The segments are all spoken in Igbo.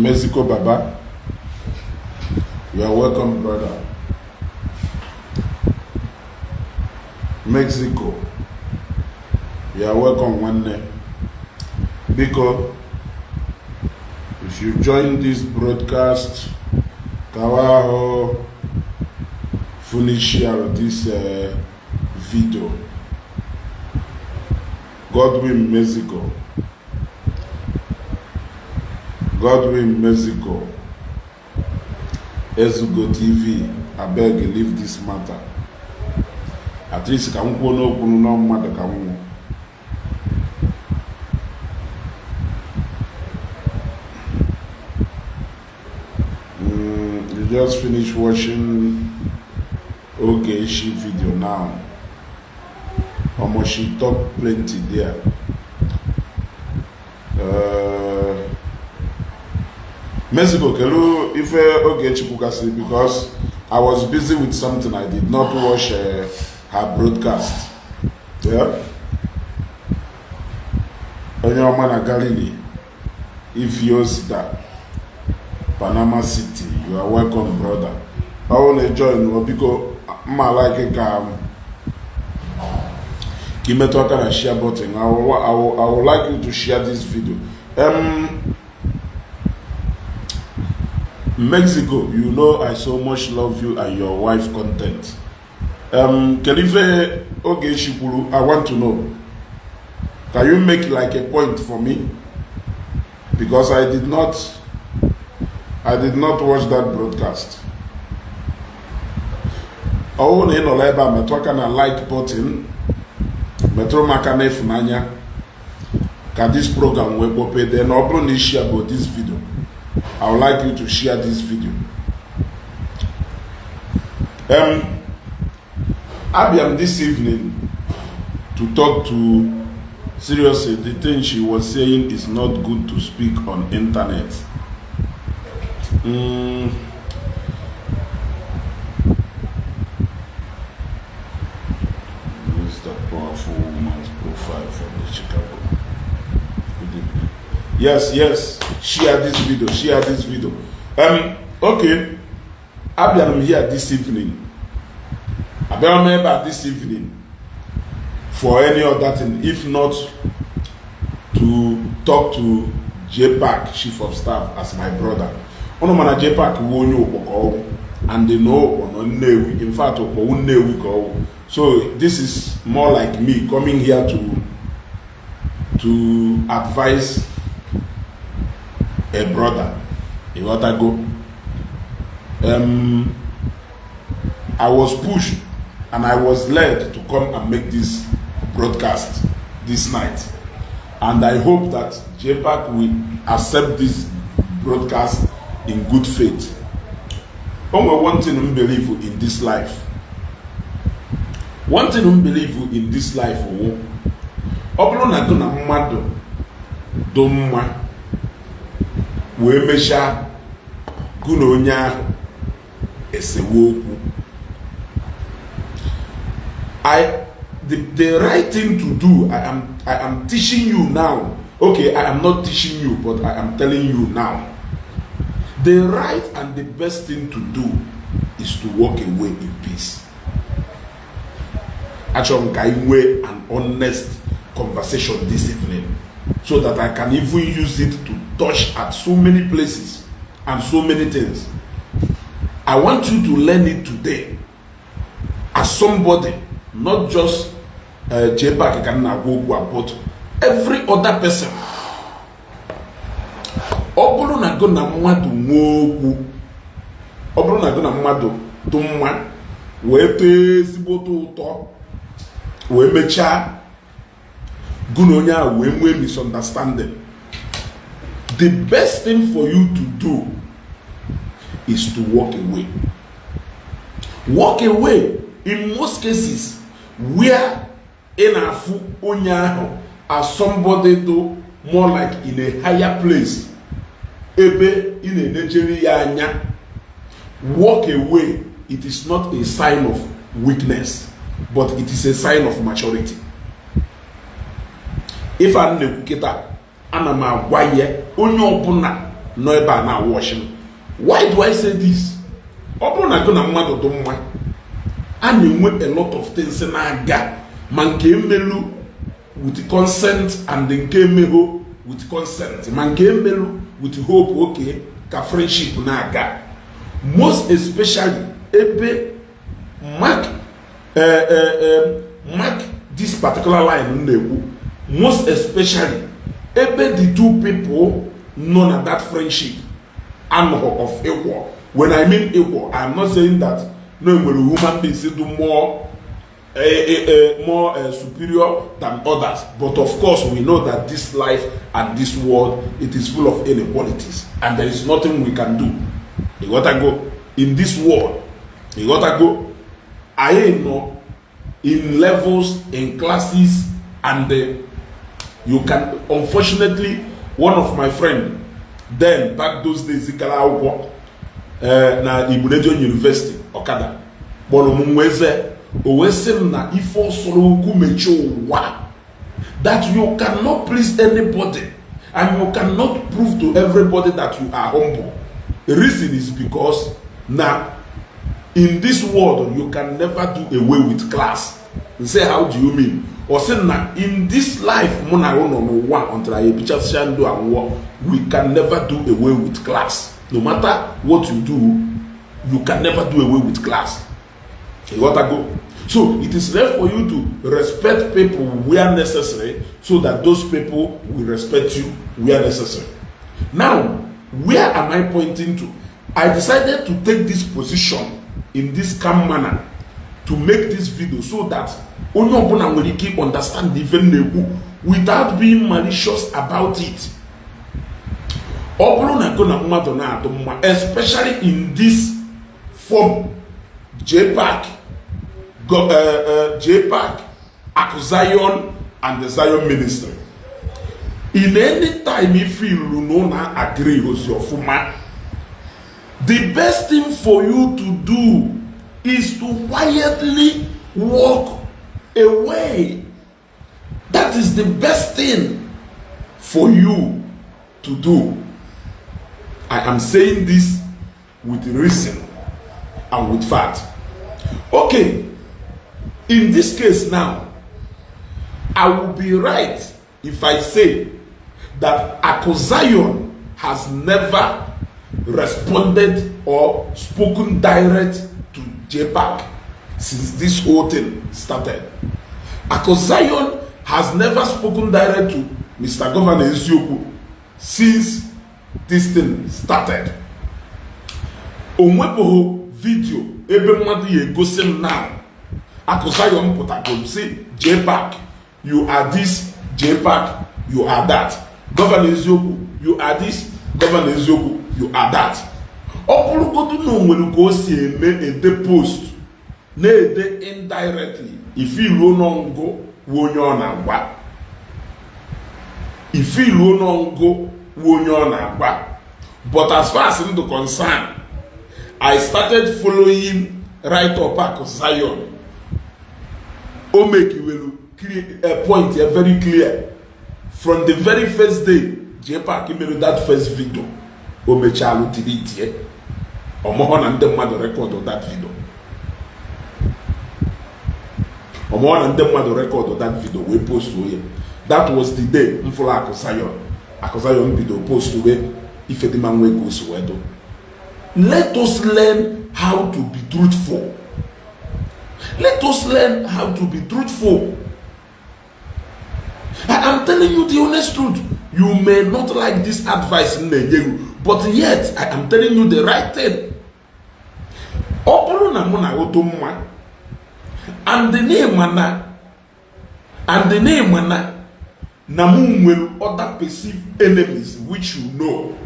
Mexico Baba. You are welcome, brother. Mexico. You are welcome one day. Because if you join this broadcast, Kawaho finish share this video. Godwin Mexico. Godwin Mexico. Ezugo TV. I beg you leave this matter. At least can go no matter can. You just finished watching Ishi video now. Almost she talked plenty there. Mexico, Kelu, if Chipukasi, because I was busy with something, I did not watch her broadcast. Yeah. Omenala Galilee, if you that Panama City, you are welcome, brother. I want to join because I like it. Share button. I would like you to share this video. Mexico, you know I so much love you and your wife content. Kelife Ogeshikuru, I want to know. Can you make like a point for me? Because I did not watch that broadcast. Oh, no, metwaka like button. Metro makane funanya. Can this program we open? Then open share about this video. I would like you to share this video. Abiam this evening to talk to seriously the thing she was saying is not good to speak on internet. This is the powerful woman's profile from the Chicago. Good evening. Yes. Share this video. Okay. I'm here this evening. I'm here this evening for any other thing, if not to talk to Jpac, Chief of Staff, as my brother. Onomana Jpac and they know in fact so this is more like me coming here to advise a brother. You got to go. I was pushed and I was led to come and make this broadcast this night, and I hope that Jpac will accept this broadcast in good faith. One thing I believe in this life. One thing I believe in this life. Oblo gonna mado domma we mesha guno nya esewoku. The right thing to do, I am teaching you now. Okay, I am not teaching you, but I am telling you now. The right and the best thing to do is to walk away in peace. Actually, way an honest conversation this evening, so that I can even use it to touch at so many places and so many things. I want you to learn it today as somebody, not just Jpac but every other person. Obulu na go na mmadu nwoku. Obulu na go na mmadu tumma we pe ezigbo ụtọ we mecha guno nya we nwe misunderstanding. The best thing for you to do is to walk away. Walk away in most cases where in a fu onya as somebody to more like in a higher place. Ebe in a Nigeria, walk away. It is not a sign of weakness, but it is a sign of maturity. If I nekuketa, anama waye onyo opuna no ebe a na-washing. Why do I say this? Ọ bụrụ na gụ na mmadụ dị mma, a na-enwe a lot of things na-aga ma nke emelu with consent and nke emegho with consent, ma nke emelu with hope, okay, ka friendship na-aga. Most especially ebe mark this particular line na-ekwu, most especially ebe the two people known at that friendship and of equal. When I mean equal, I'm not saying that no human beings do more superior than others, but of course we know that this life and this world, it is full of inequalities, and there is nothing we can do. You gotta go in this world. You gotta go. I know in levels, in classes, and you can. Unfortunately, one of my friends, then back those days, na Igbo Land University, Okada, na ifo soro mecho wa, that you cannot please anybody and you cannot prove to everybody that you are humble. The reason is because now in this world you can never do away with class. You say, how do you mean? Or say now in this life we can never do away with class. No matter what you do, you can never do away with class. You gotta go. So it is left for you to respect people where necessary, so that those people will respect you where necessary. Now, where am I pointing to? I decided to take this position in this calm manner to make this video so that Onobona will keep understand the venue without being malicious about it. Especially in this form, Jpac, Jpac, Zion, and the Zion ministry. In any time you feel you know not agree with your former, the best thing for you to do is to quietly walk away. That is the best thing for you to do. I am saying this with reason and with fact. Okay, in this case now, I will be right if I say that Zion has never responded or spoken direct to Jpac since this whole thing started. Zion has never spoken direct to Mr. Governor Isiagu since this thing started. Onwepo video ebe mmadụ ye gosim now. Zion put a say Jpac, you are this, Jpac, you are that. Governor Isiagu, you are this, Governor Isiagu, you are that. Opulugodu no nwere go si eme ede post na ede indirectly. If you no go wonyo na agba. If you no go wonyo na agba. But as far as I'm concerned, I started following right up Zion. O make you a point here very clear. From the very first day, Jpac made that first video. O me chalu delete here. Omohon and them the record of that video. Omohon and them the record of that video we post to him. That was the day Mfola Zion video post to him. If the man will go so well. Let us learn how to be truthful. Let us learn how to be truthful. I am telling you the honest truth. You may not like this advice, but yet I am telling you the right thing. And the name namun will other perceived enemies which you know.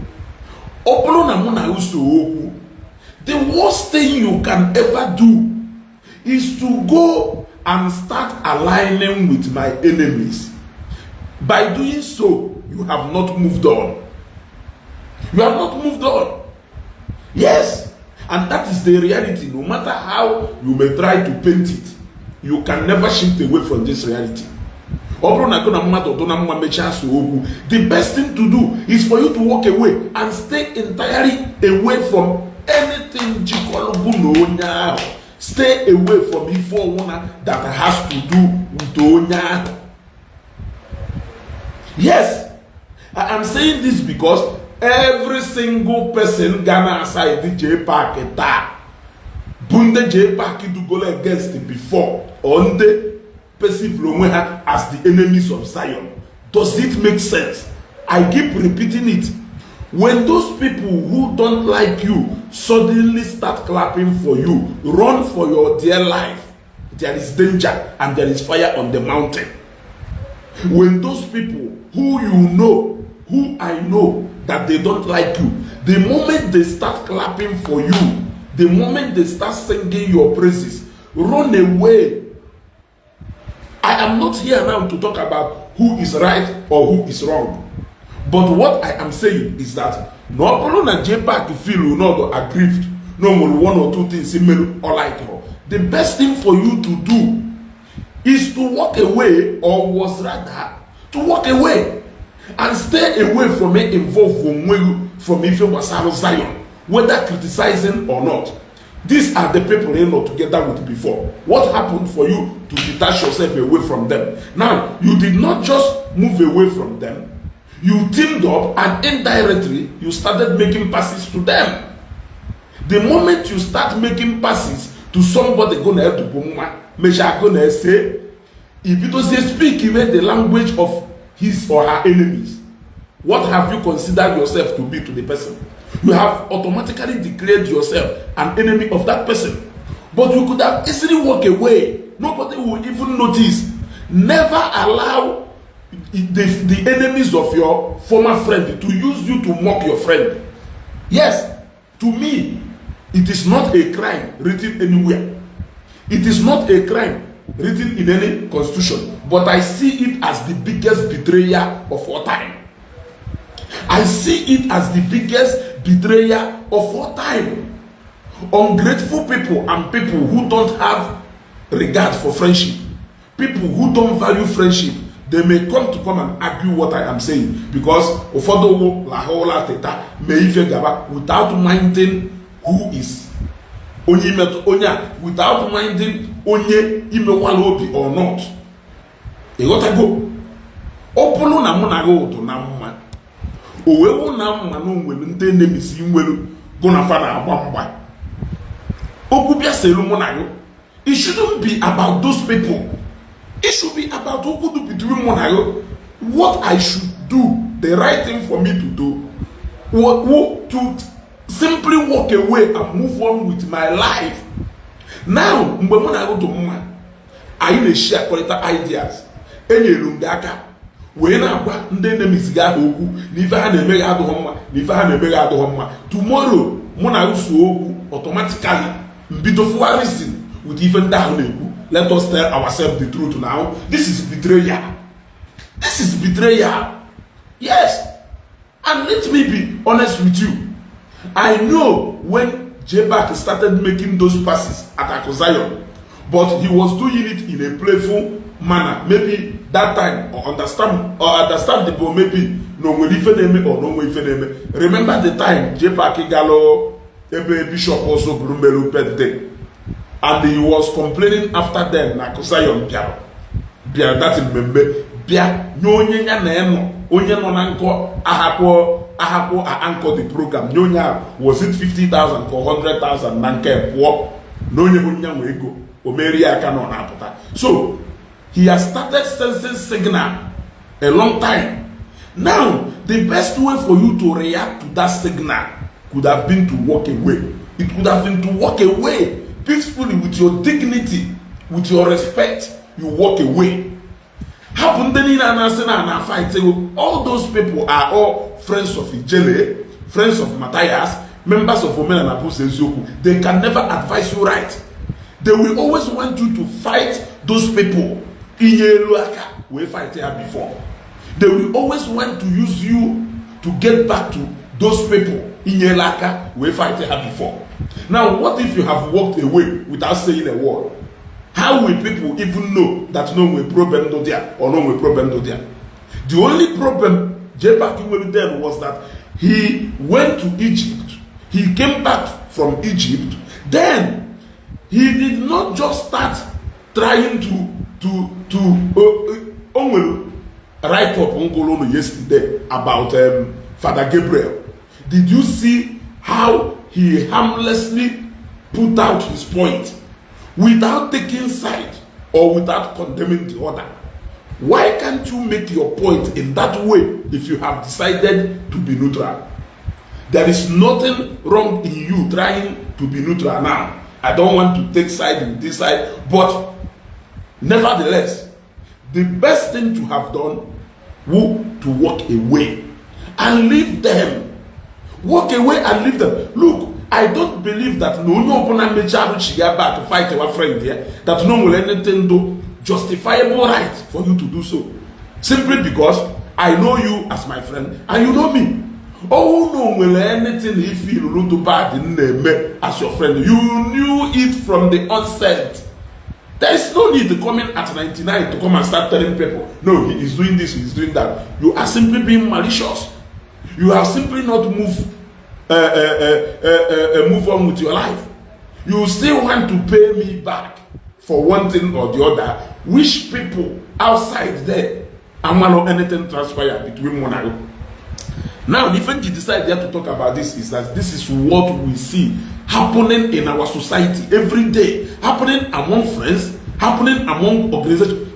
The worst thing you can ever do is to go and start aligning with my enemies. By doing so, you have not moved on. You have not moved on. Yes, and that is the reality. No matter how you may try to paint it, you can never shift away from this reality. The best thing to do is for you to walk away and stay entirely away from anything. Stay away from that has to do with Onya. Yes, I am saying this because every single person Ghana aside the Jpac Bunde Jpac do go against it before on the perceive as the enemies of Zion. Does it make sense? I keep repeating it. When those people who don't like you suddenly start clapping for you, run for your dear life. There is danger and there is fire on the mountain. When those people who you know, who I know that they don't like you, the moment they start clapping for you, the moment they start singing your praises, run away. I am not here now to talk about who is right or who is wrong. But what I am saying is that no problem na Jpac feel not aggrieved, no more one or two things or like her. The best thing for you to do is to walk away, or was rather to walk away and stay away from it involved from if it was Zion, whether criticizing or not. These are the people they not together with before. What happened for you to detach yourself away from them? Now, you did not just move away from them. You teamed up and indirectly you started making passes to them. The moment you start making passes to somebody gonna have to gonna say, if it was they speak even the language of his or her enemies, what have you considered yourself to be to the person? You have automatically declared yourself an enemy of that person. But you could have easily walked away. Nobody will even notice. Never allow the enemies of your former friend to use you to mock your friend. Yes, to me, it is not a crime written anywhere. It is not a crime written in any constitution. But I see it as the biggest betrayal of all time. I see it as the biggest betrayal of all time. Ungrateful people and people who don't have regard for friendship, people who don't value friendship, they may come and argue what I am saying because without minding who is without minding onye imewalobi or not. Go opulu na mụ na go na mma owewu na mma no nwelu ndị enemies nwelu go na fa na agba mgba okwu bia selu mụ na yo. It shouldn't be about those people. It should be about who could be doing what I should do, the right thing for me to do, to simply walk away and move on with my life. Now, when I go to Mama, I share ideas. Any lungaka, when I want the enemies go, never had a mega home, never had a mega home. Tomorrow, Mona automatically be the reason with even down. Let us tell ourselves the truth now. This is betrayal. This is betrayal. Yes. And let me be honest with you. I know when Jpac started making those passes at Zion, but he was doing it in a playful manner. Maybe that time, or understandable, maybe no or no. Remember the time Jpac Galo, Bishop also Brumbelu birthday. And he was complaining after them na Zion bia that remember bia nyonya na eno onye no na nko ahakwo anchor the program nyonya was it 50,000 or 100,000 na nke po nonye bonya we ego omeri aka no na aputa. So he has started sensing signal a long time. Now the best way for you to react to that signal could have been to walk away. It could have been to walk away peacefully with your dignity, with your respect. You walk away. All those people are all friends of Ijele, friends of Matthias, members of Omenala. They can never advise you right. They will always want you to fight those people. We fight here before. They will always want to use you to get back to those people. We fight here before. Now, what if you have walked away without saying a word? how will people even know that no way problem do there or no way problem do there? The only problem Jpac then was that he went to Egypt, he came back from Egypt, then he did not just start trying to write up Ongolono yesterday about Father Gabriel. Did you see how he harmlessly put out his point without taking side or without condemning the other? Why can't you make your point in that way if you have decided to be neutral? There is nothing wrong in you trying to be neutral now. I don't want to take side in this side, but nevertheless, the best thing to have done was to walk away and leave them. Walk away and leave them. Look, I don't believe that no one to fight our friend here, that no one anything do justifiable right for you to do so. Simply because I know you as my friend and you know me. Oh no, will anything he feel too bad in name as your friend. You knew it from the onset. There is no need to come in at 99 to come and start telling people, no, he is doing this, he is doing that. You are simply being malicious. You have simply not move on with your life. You still want to pay me back for one thing or the other, which people outside there and not anything transpired between one and you. Now, the thing you decide to talk about this is that this is what we see happening in our society every day, happening among friends, happening among organizations.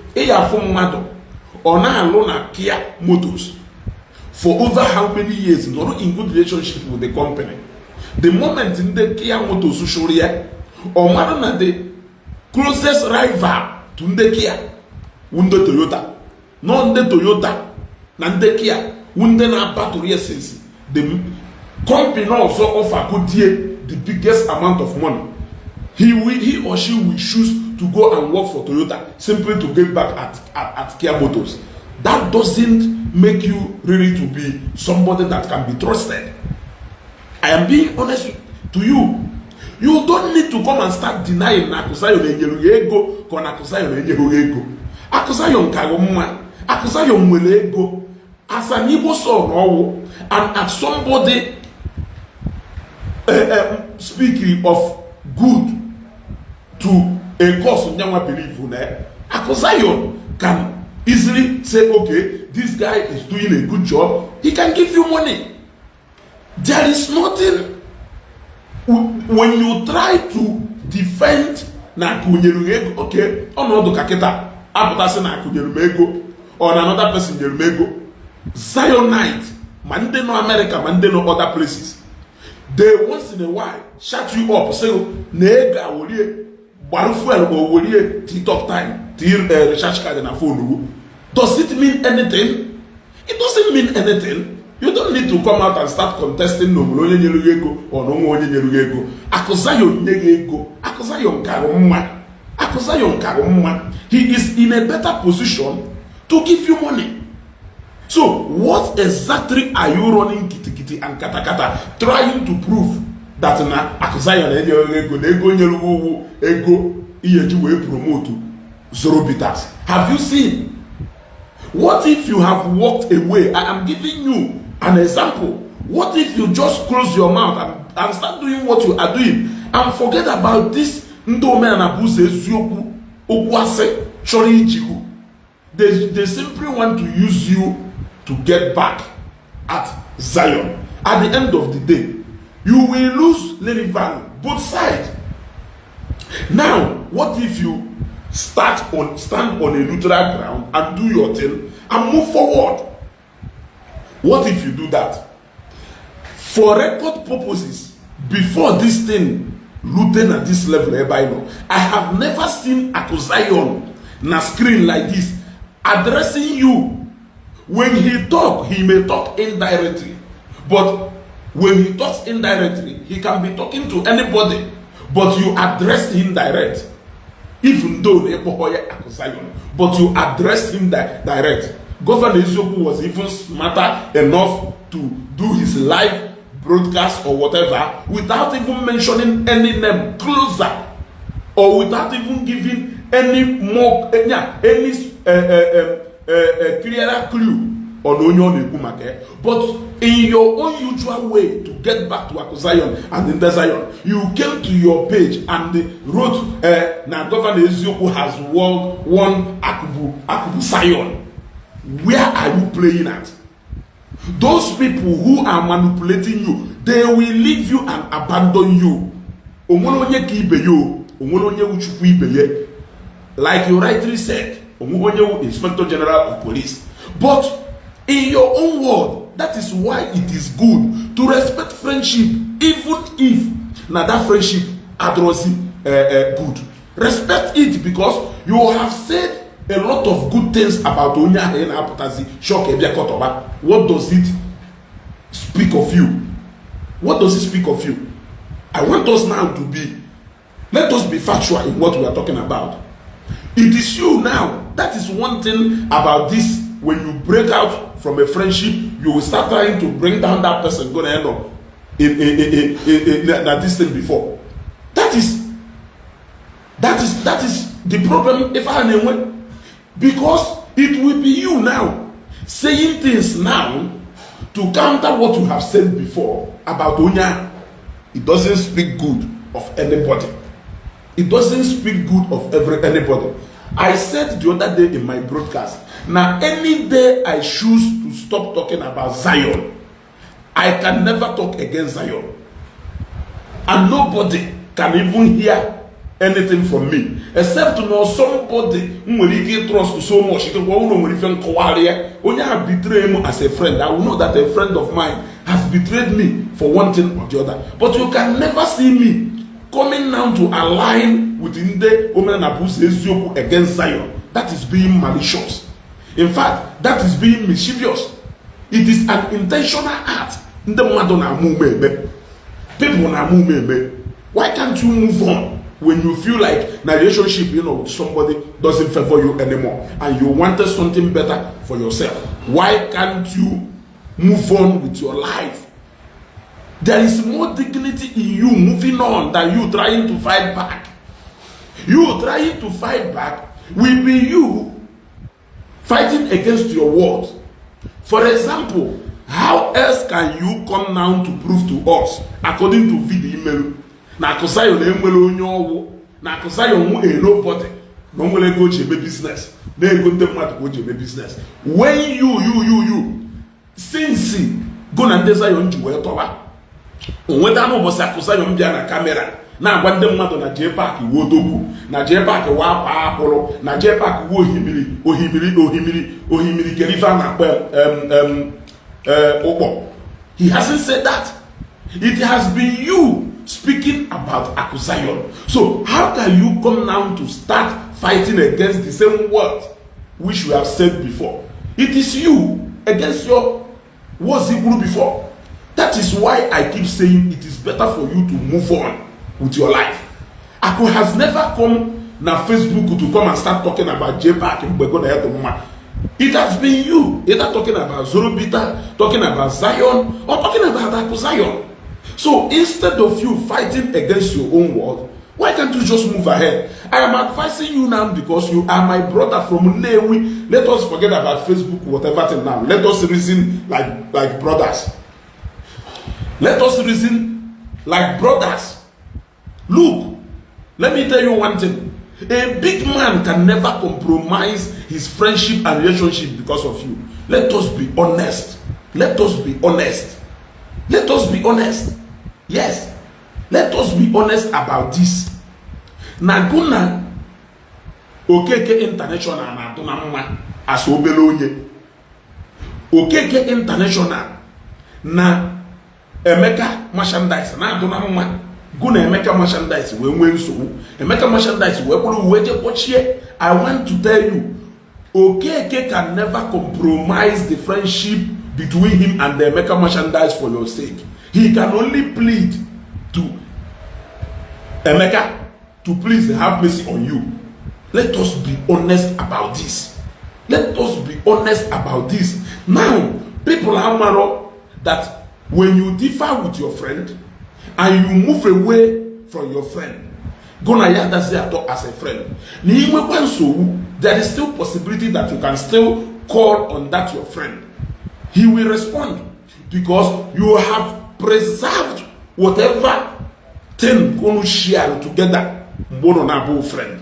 On our Kia Motors for over how many years, not in good relationship with the company. The moment in the Kia Motors Ushuria, or Madonna, the closest rival to the Kia, Wunde Toyota, not the Toyota, not the Kia. The company also offer Goodyear the biggest amount of money. He or she will choose to go and work for Toyota simply to get back at Kia Motors. That doesn't make you really to be somebody that can be trusted. I am being honest to you. You don't need to come and start denying Akusayo ego kon Akusayo ego. Akusayo nkagomma, Akusayo mwele ego. As an Igbo son, and as somebody speaking of good to a cause of Nyama belief, Akusayo can easily say, okay, this guy is doing a good job, he can give you money. There is nothing when you try to defend Nakunyeru, okay, or no kaketa, Abutase Nakunyeru or another person Yerumego. Zionite, Mandeno America, Mandeno other places. They once in a while shut you up, say, Nega, Wolie, Barufuel, or Wolie, TikTok time, research card and a phone. Does it mean anything? It doesn't mean anything. You don't need to come out and start contesting no Nyelugego or no Nyelugego. Akusayo Nyego, Akusayo Karuma, Akusayo Karuma. He is in a better position to give you money. So, what exactly are you running kitty and katakata trying to prove that na Akusayo ego Iyeji will promote zero bitters? Have you seen? What if you have walked away? I am giving you an example. What if you just close your mouth and start doing what you are doing and forget about this Omenala Igbo Okwase Chori Ichiku? They simply want to use you to get back at Zion. At the end of the day, you will lose Lily Valley, both sides. Now, what if you stand on a neutral ground and do your thing and move forward? What if you do that? For record purposes, before this thing looting at this level, I have never seen Akusayon na screen like this addressing you. When he talk, he may talk indirectly. But when he talks indirectly, he can be talking to anybody. But you address him direct. Even though they but you addressed him direct. Governor Isiagu was even smarter enough to do his live broadcast or whatever without even mentioning any name closer or without even giving any more any clearer clue on onye na-ekwu. But in your own usual way to get back to Aku Zion and Ndi Zion, you came to your page and wrote na Governor Isiagu has won Akubu Zion. Where are you playing at? Those people who are manipulating you, they will leave you and abandon you. Like you rightly said, Inspector General of Police. But in your own word, that is why it is good to respect friendship, even if now that friendship adrosi good. Respect it because you have said a lot of good things about Onya and Apatazi. What does it speak of you? What does it speak of you? I want us now to let us be factual in what we are talking about. It is you now. That is one thing about this. When you break out from a friendship, you will start trying to bring down that person going to end up in this thing before. That is the problem. If I know, because it will be you now saying things now to counter what you have said before about Onya. It doesn't speak good of anybody. It doesn't speak good of anybody. I said the other day in my broadcast, now any day I choose to stop talking about Zion, I can never talk against Zion. And nobody can even hear anything from me, except to know somebody who will trust so much. Only have betrayed him as a friend. I will know that a friend of mine has betrayed me for one thing or the other. But you can never see me coming now to align with Ndi Igbo against Zion. That is being malicious. In fact, that is being mischievous. It is an intentional act. People na move. Why can't you move on when you feel like the relationship, with somebody doesn't favor you anymore and you wanted something better for yourself? Why can't you move on with your life? There is more dignity in you moving on than you trying to fight back. You trying to fight back will be you fighting against your words. For example, how else can you come now to prove to us, according to video email, na Akusayo na enwere onye owu, na Akusayo nwu nobody, no nwere go jebe business, na ego ndị mmadụ go jebe business. When you since go na Ndi Zion ji wee tọba, onweta no bosi Akusayo mbia na kamera, na agwa ndị mmadụ na Jpac wo dogu, na Jpac wa akwa akpụrụ, na Jpac wo ohimiri kerifa na okpo. He hasn't said that. It has been you speaking about Akusayo. So how can you come now to start fighting against the same word which we have said before? It is you against your words equal before. That is why I keep saying it is better for you to move on with your life. Aku has never come na Facebook to come and start talking about Jpac and it has been you either talking about Zorobita, talking about Zion, or talking about Akusayo. So instead of you fighting against your own word, why can't you just move ahead? I am advising you now because you are my brother from Newi. Let us forget about Facebook, whatever thing now. Let us reason like brothers. Let us reason like brothers. Look, let me tell you one thing. A big man can never compromise his friendship and relationship because of you. Let us be honest. Let us be honest. Let us be honest. Yes. Let us be honest about this. Naguna Okeke International na aduna mma as obele onye. Okeke International na Emeka merchandise na aduna mma. Guna Emeka merchandise we nwe nsogbu. Emeka merchandise we kwuru we je kpochie. I want to tell you, Okeke can never compromise the friendship between him and the Emeka merchandise for your sake. He can only plead to Emeka to please have mercy on you. Let us be honest about this. Let us be honest about this. Now, people are married that when you differ with your friend and you move away from your friend, Gonna yadazi ato as a friend. There is still possibility that you can still call on that your friend. He will respond because you have preserved whatever thing gonna share together. Mbono friend.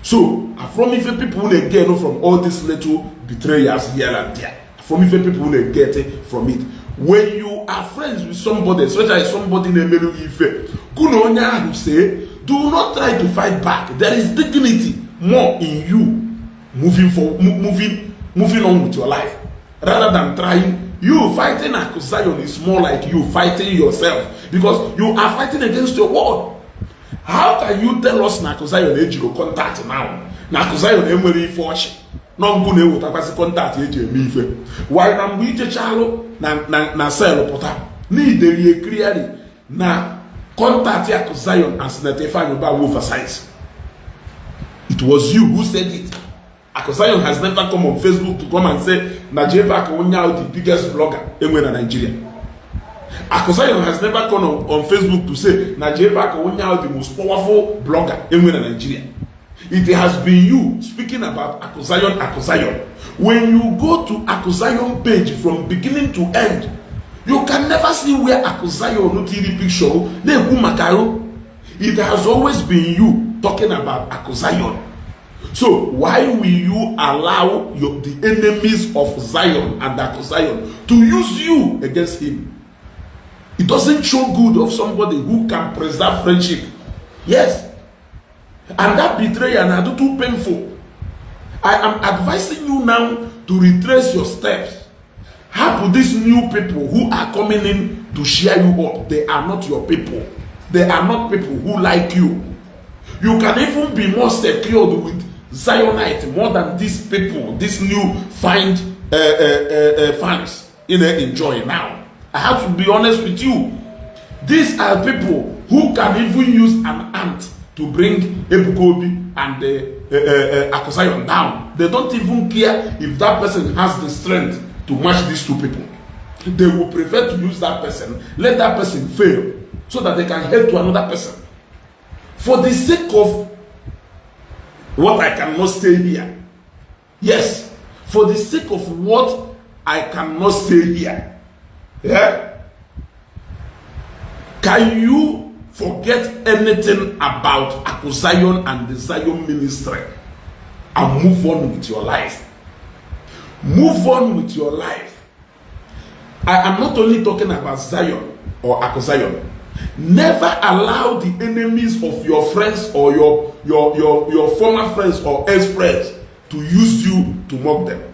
So, from if people will get from all these little betrayals here and there. From if people will get it from it. When you are friends with somebody, especially somebody named Ife, Kunonya who say, do not try to fight back. There is dignity more in you moving on with your life. Rather than trying, you fighting Zion is more like you fighting yourself because you are fighting against your world. How can you tell us Zion ejiro contact now? Zion emwere ife ochi. No ngune wotakasi contact eji eme ife. Why na mgbe ije chalo na cell pota. Need dey clearly na contact ya Zion and Senator Ifeanyi oversize. It was you who said it. Zion has never come on Facebook to come and say na Jpac Onya the biggest blogger anywhere in Nigeria. Zion has never come on Facebook to say na Jpac Onya the most powerful blogger anywhere in Nigeria. It has been you speaking about Zion. When you go to Zion page from beginning to end, you can never see where Zion no TV picture. It has always been you talking about Zion. So why will you allow the enemies of Zion and Zion to use you against him? It doesn't show good of somebody who can preserve friendship. Yes. And that betrayal is too painful. I am advising you now to retrace your steps. How could these new people who are coming in to share you up? They are not your people. They are not people who like you. You can even be more secured with Zionite more than these people, these new fans enjoy now. I have to be honest with you. These are people who can even use an ant to bring Ebukobi and Zion down. They don't even care if that person has the strength to match these two people. They will prefer to use that person, let that person fail, so that they can head to another person. For the sake of what I cannot say here. Yes, for the sake of what I cannot say here. Yeah? Can you forget anything about Zion and the Zion ministry and move on with your life? Move on with your life. I am not only talking about Zion or Zion. Never allow the enemies of your friends or your former friends or ex-friends to use you to mock them.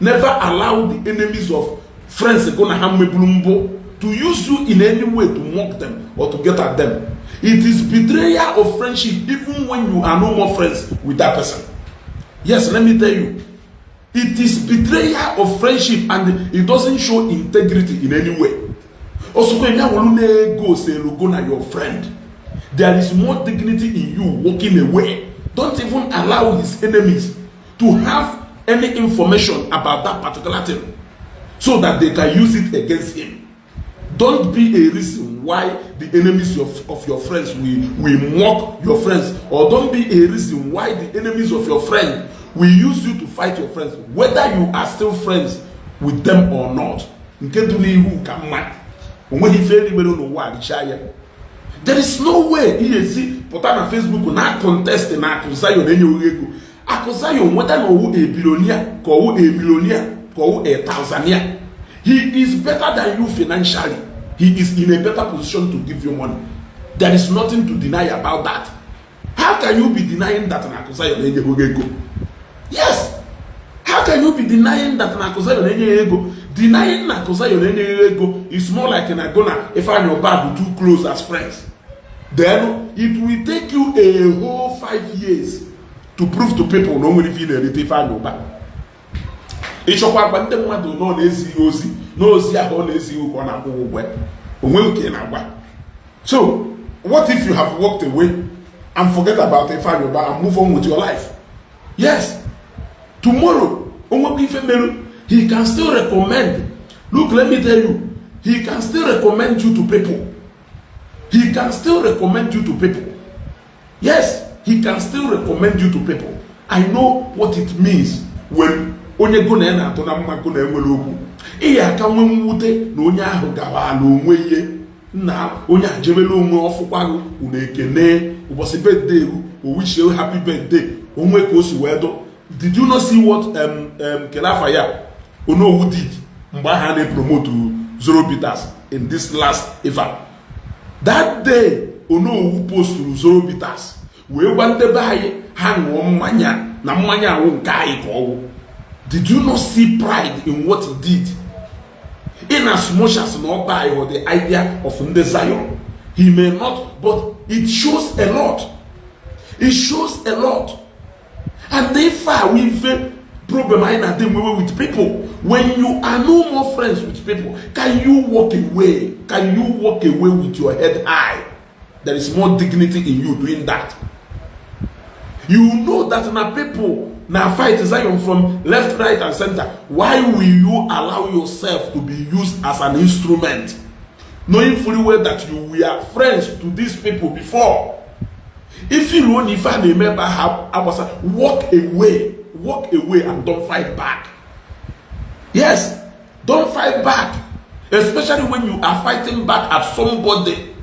Never allow the enemies of friends to use you in any way to mock them or to get at them. It is betrayal of friendship even when you are no more friends with that person. Yes, let me tell you. It is betrayal of friendship and it doesn't show integrity in any way. Also, when you go say your friend, there is more dignity in you walking away. Don't even allow his enemies to have any information about that particular thing so that they can use it against him. Don't be a reason why the enemies of your friends will mock your friends, or don't be a reason why the enemies of your friend will use you to fight your friends, whether you are still friends with them or not. There is no way he see put on Facebook na contest na Zion enye Zion whether no a billionaire or a millionaire or a Tanzania. He is better than you financially. He is in a better position to give you money. There is nothing to deny about that. How can you be denying that na Zion enye? Yes. How can you be denying that na Zion enye? Denying na Zion enye is more like an agona if I know bad too close as friends. Then it will take you a whole 5 years to prove to people no money feel if I know bad. It's a part of the no lazy ozi, no lazy So, what if you have walked away and forget about if I know bad and move on with your life? Yes. Tomorrow, he can still recommend. Look, let me tell you, he can still recommend you to people. He can still recommend you to people. Yes, he can still recommend you to people. I know what it means when onye go na na atọ na mma go na enwere okwu. Iya aka nwe mwute na onye ahụ gawa ala onwe ihe na onye ajebele onwe ọfụkwago unu ekene ụbọchị birthday o wish you happy birthday onwe ka o si wee do. Did you not see what Kelafa ya Onowu did mgbe ha na promote Zoro Bitters in this last event? That day Onowu post Zoro Bitters wee gwa ndebe anyị ha ṅụọ mmanya na mmanya ahụ nke anyị ka ọwụ. Did you not see pride in what he did? In as much as not by or the idea of Ndi Zion, he may not, but it shows a lot. It shows a lot. And therefore, we have problem with people. When you are no more friends with people, can you walk away? Can you walk away with your head high? There is more dignity in you doing that. You know that now people now fight Zion from left, right, and center. Why will you allow yourself to be used as an instrument, knowing fully well that you were friends to these people before? If you don't even remember how I was, walk away and don't fight back. Yes, don't fight back, especially when you are fighting back at somebody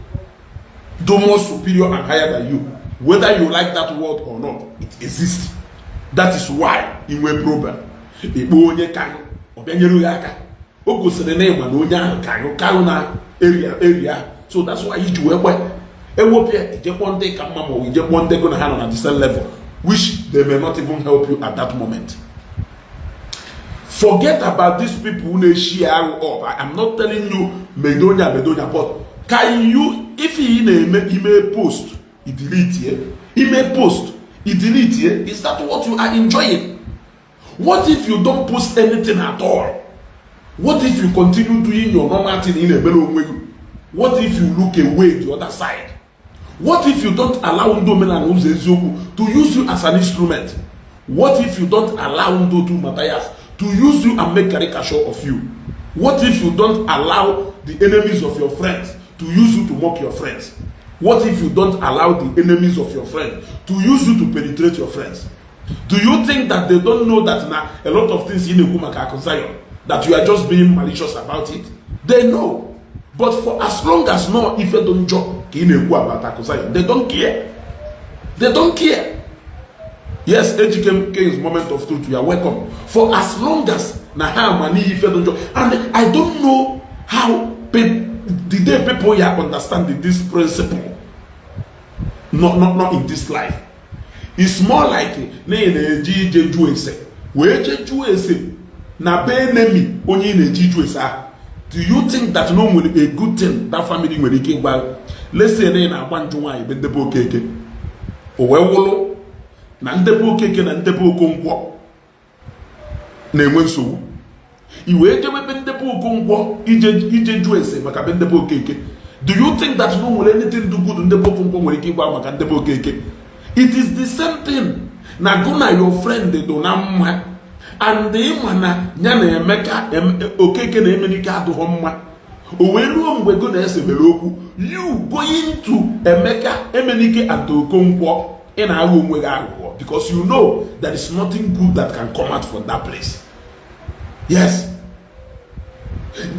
more superior and higher than you. Whether you like that word or not, it exists. That is why in a problem. Igbo onye kayo obianyere ya aka. O gosiri na ịma na onye ahụ kayo na area. So that's why you do ewopia ejekwa ndị ka mma ma ejekwa ndị go na ha nọ na the same level, which they may not even help you at that moment. Forget about these people who they share up. I'm not telling you Medonia, but can you, if he may post, he delete here. He may post, he delete here. Is that what you are enjoying? What if you don't post anything at all? What if you continue doing your normal thing in a better way? What if you look away the other side? What if you don't allow Omenala to use you as an instrument? What if you don't allow Ndotu Matthias to use you and make caricature of you? What if you don't allow the enemies of your friends to use you to mock your friends? What if you don't allow the enemies of your friends to use you to penetrate your friends? Do you think that they don't know that now a lot of things in a woman can concern, that you are just being malicious about it? They know. But for as long as no, if they don't joke about Akosai, they don't care. They don't care. Yes, Ejike King's moment of truth, you are welcome. For as long as Naham if they don't joke, and I don't know how the day people here understand this principle. Not in this life. It's more like na be enemy onye na-eji juesa. Do you think that no will a good thing that family nwere ike gba? Let's say na na-agba njụ nwaanyị be ndebe okeke o wee wụlụ na ndebe okeke na ndebe okonkwo na-enwe nsogbu. I wee jebe be ndebe okonkwo ije jụ ese maka be ndebe okeke. Do you think that no will anything do good ndebe okonkwo nwere ike gba maka ndebe okeke? It is the same thing. Na go na your friend do na mma, and the mana nyana emeka okeke na emenika adụghọ mma. O wee ruo mgbe go na esebere okwu, you going to emeka emenike and okonkwo in agwu onwe gị aghụghọ, because you know there is nothing good that can come out from that place. Yes.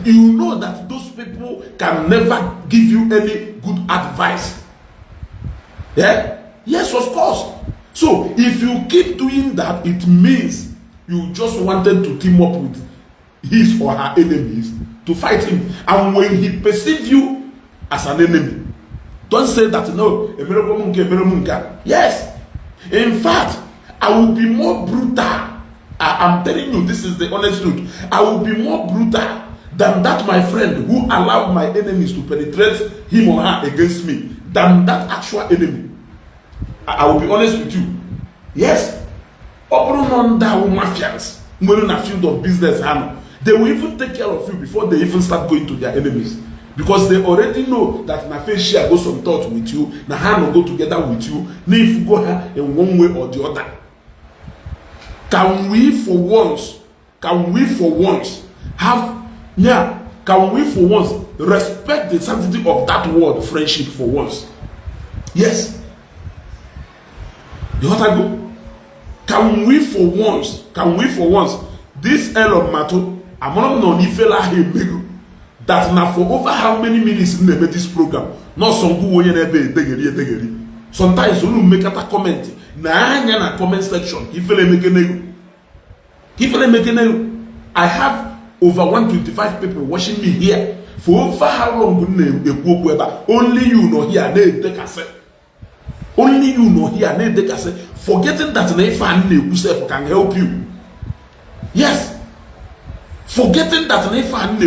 You know that those people can never give you any good advice. Yeah? Yes, of course. So if you keep doing that, it means you just wanted to team up with his or her enemies to fight him. And when he perceives you as an enemy, don't say that no. Yes. In fact, I will be more brutal. I'm telling you, this is the honest truth. I will be more brutal than that my friend who allowed my enemies to penetrate him or her against me, than that actual enemy. I will be honest with you. Yes. Mafians, in a field of business, they will even take care of you before they even start going to their enemies. Because they already know that Nafeshia goes some thought with you, Nahano go together with you, if go in one way or the other. Can we for once respect the sanctity of that word, friendship, for once? Yes. You want to go? Can we for once, this Elon Mato, I'm not known if that now for over how many minutes in this program, not some who will sometimes you make a comment. Na comment section. I have over 125 people watching me here. For over how long only you know here. Only you know here. Forgetting that Nefa can help you. Yes. Forgetting that Nefa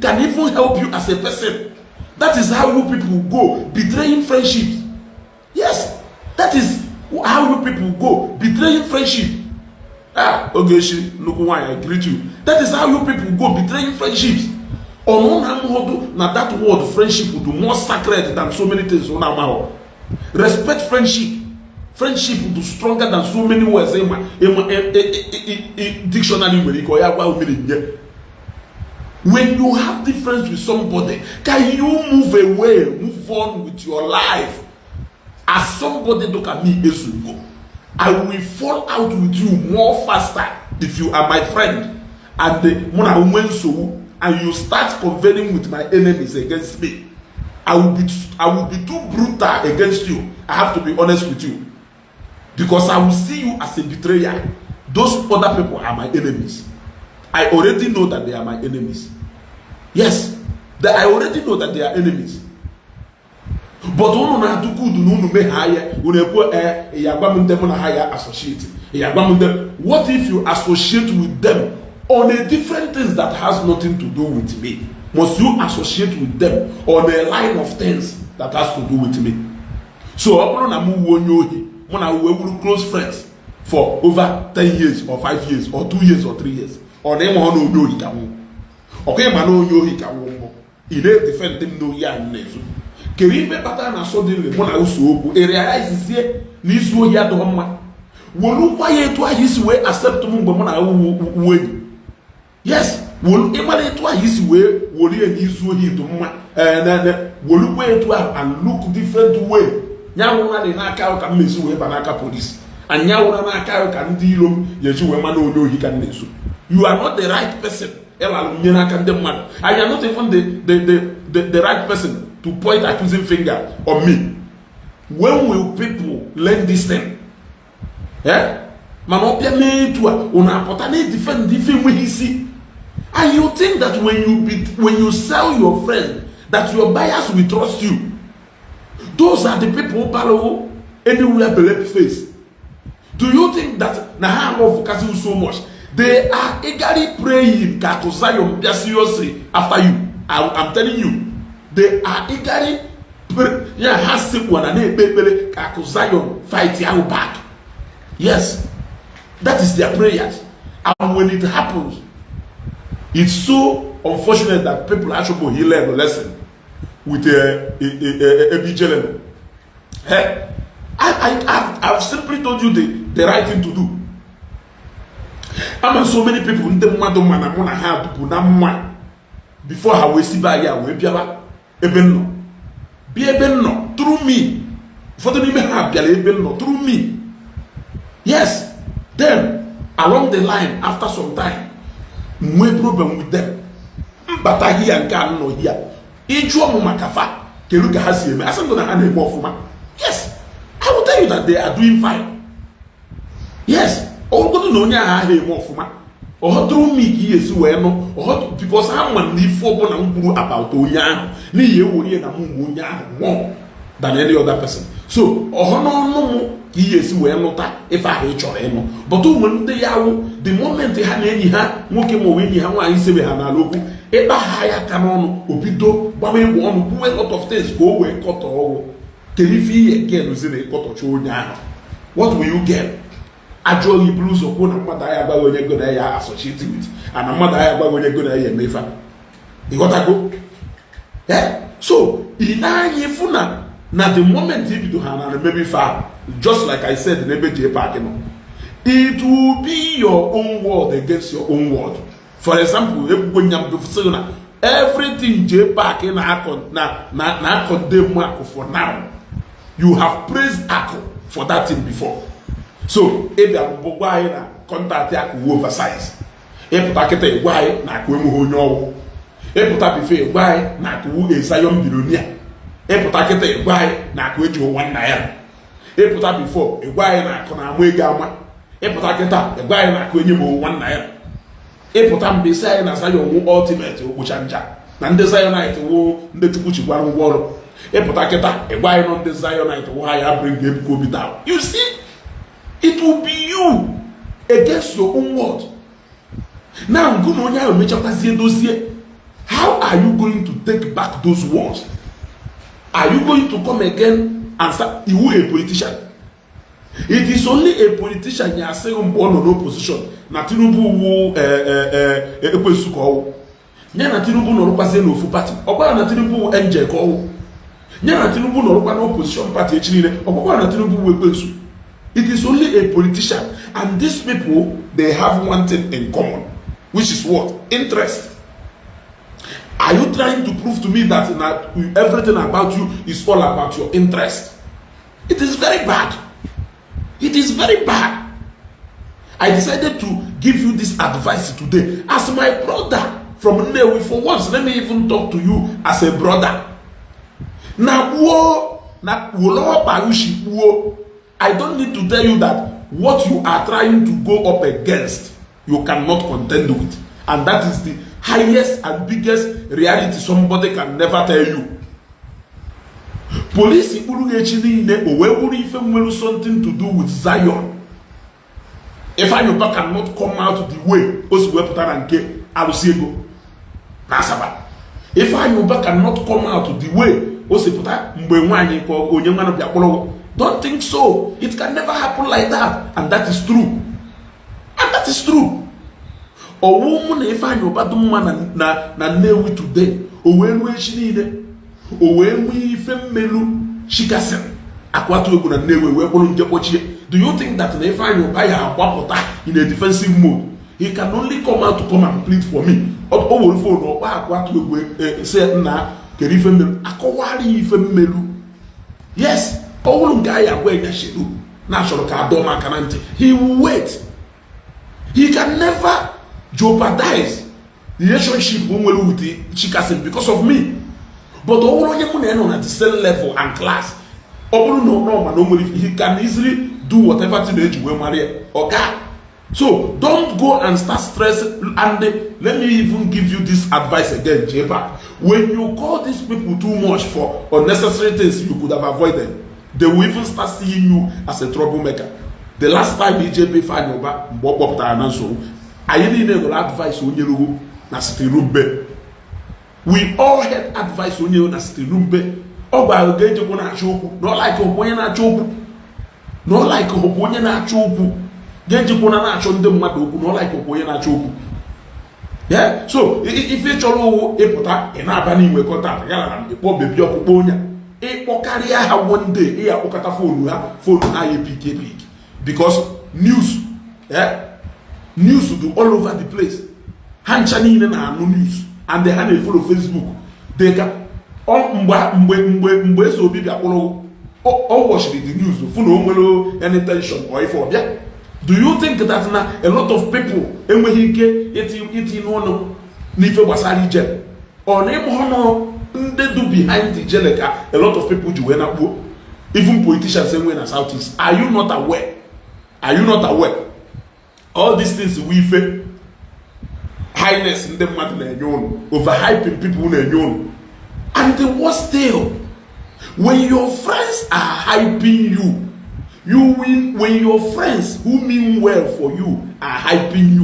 can even help you as a person. That is how you people go betraying friendships. Yes. That is how you people go betraying friendship. Ogeshi, look why I greet you. That is how you people go betraying friendships. Now that word friendship would be more sacred than so many things. Respect friendship. Friendship would be stronger than so many words. Dictionary. When you have difference with somebody, can you move away, move on with your life? As somebody look at me, I will fall out with you more faster if you are my friend. And you start convening with my enemies against me. I will be too brutal against you. I have to be honest with you. Because I will see you as a betrayer. Those other people are my enemies. I already know that they are my enemies. Yes, I already know that they are enemies. But what if you associate with them on a different things that has nothing to do with me? Must you associate with them on a line of things that has to do with me? So we will close friends for over 10 years or 5 years or 2 years or 3 years. Or them on no okay, man, no you defend them no ya nezu. Kerive pata na suddenly mona usu realize here n'isu ya do mma wolu kwaye to ahisi we accept mu ngbe mona we yes wolu emale to ahisi we wolu ye n'isu hi do mma wolu kwaye to and look different way nyawo na de na aka ka mmesi we ba na aka police and nyawo na aka ka ndi ilom ye ji we ma na onyo hi ka nesu. You are not the right person. And you are not even the right person to point accusing finger on me. When will people learn this thing? Yeah? Man, defend when he see. And you think that when you sell your friend, that your buyers will trust you. Those are the people who follow anywhere below face. Do you think that Naha love Kazu so much? They are eagerly praying to Zion seriously after you. I'm telling you, they are eagerly praying. Yeah, has one and they Zion fight you back. Yes, that is their prayers. And when it happens, it's so unfortunate that people actually learn a lesson with a vigilant. Hey, I've simply told you the right thing to do. So many people in the before I will see by ya we be through me. For the name through me. Yes. Then along the line after some time, no problem with them. But I hear and can no here. Each one makafa keluka hasi me. Asam gonna hand more for yes. I will tell you that they are doing fine. Yes. Or go to no nya ha more for or through me yes we no or because someone need for bon about onya ni ye wori na mu onya more than any other person. So or no yes we no ta if I chore no but when they yawo the moment ha na enyi ha nwoke mo we enyi ha nwa ise be ha na loku e ba ha ya ka no obido gba me bo no do a lot of things go we cut owo kelifi again ose na cut ocho onya. What will you get? Actually, blues of one mother I about when you're going to associate with, and a mother I about when you're going to mefa. You got to go? Yeah? So, in Funa, now the moment you do Hana, maybe far, just like I said in Jpac, it will be your own word against your own word. For example, when you're everything Jpac in Akon, now condemn Marco for now. You have praised Akon for that thing before. So ịbịa bụ gwa anyị na kọntaktị ya ka uwe oversize, ịpụta kịta ịgwa anyị na aka enweghị onye ọwụ, ịpụta bife ịgwa anyị na aka uwe ezayon bilonia, ịpụta kịta ịgwa anyị na aka eji ụwa nna ya, ịpụta bifo ịgwa anyị na akụ na-ama ego ama, ịpụta kịta ịgwa anyị na akụ enye m ụwa nna ya, ịpụta mgbe isi anyị na Zion wụ ultimate okpucha nja na ndị Zionite wụ ndị Chukwu chikwara ngwa ọrụ, ịpụta kịta ịgwa anyị nọ ndị Zionite wụ ha ya bring Ebuka Obi down. You see, it will be you against your own word. Now ngụ na onye ahụ mechakwazie dozie, how are you going to take back those words? Are you going to come again and start? You a politician. It is only a politician you are saying mgbe ọ nọ n'opposition na Tinubu wu ekwensu ka ọwụ nye na Tinubu nọrọkwazie n'ofu pati ọgbara na Tinubu wu NJ ka ọwụ nye na Tinubu nọrọkwa n'opposition party echi niile ọgbara na Tinubu wu ekwensu. It is only a politician, and these people, they have one thing in common, which is what? Interest. Are you trying to prove to me that everything about you is all about your interest? It is very bad. It is very bad. I decided to give you this advice today as my brother from Nnewi. For once, let me even talk to you as a brother. I don't need to tell you that what you are trying to go up against, you cannot contend with. And that is the highest and biggest reality somebody can never tell you. Police something to do with Zion. If I cannot come out the way, if I cannot come out the way, don't think so. It can never happen like that. And that is true. And that is true. A woman, if I know bad woman na Nnewi today, we femelu shikasen akwatu egu na Nnewi we bolu njepochie. Do you think that if I know buy a wapota in a defensive mode, he can only come out to come and plead for me? Or for akwatu egu say na keri femelu akowari femelu. Yes. He will wait. He can never jeopardize the relationship with the Chikasin because of me. But on the same level and class, he can easily do whatever to you will marry. Okay? So don't go and start stressing. And let me even give you this advice again, Jpac. When you call these people too much for unnecessary things you could have avoided, they will even start seeing you as a troublemaker. The last time EJP found over Bob Tanaso, I didn't advice on you na Stirumbe. We all had advice on you na Stirumbe. Oh, by the gauge of na choku, not like a boy na choku, not like a boy na choku. Gauge of na chon them madu, not like a boy na choku. Yeah, so if you cholo a pota in Abani, we got that, yeah, a poor baby of Bonia. Carry one day here okata phone PKP because news news will do all over the place. Hanchani na no news and they have a follow Facebook. They can all mbe so be all watch the news follow any tension or if yeah. Do you think that now a lot of people eti no nife wasari gel or name they do behind the jeleka a lot of people do even politicians same way in Southeast. Are you not aware? Are you not aware? All these things we face highness in them overhyping people and the worst still, when your friends are hyping you win. When your friends who mean well for you are hyping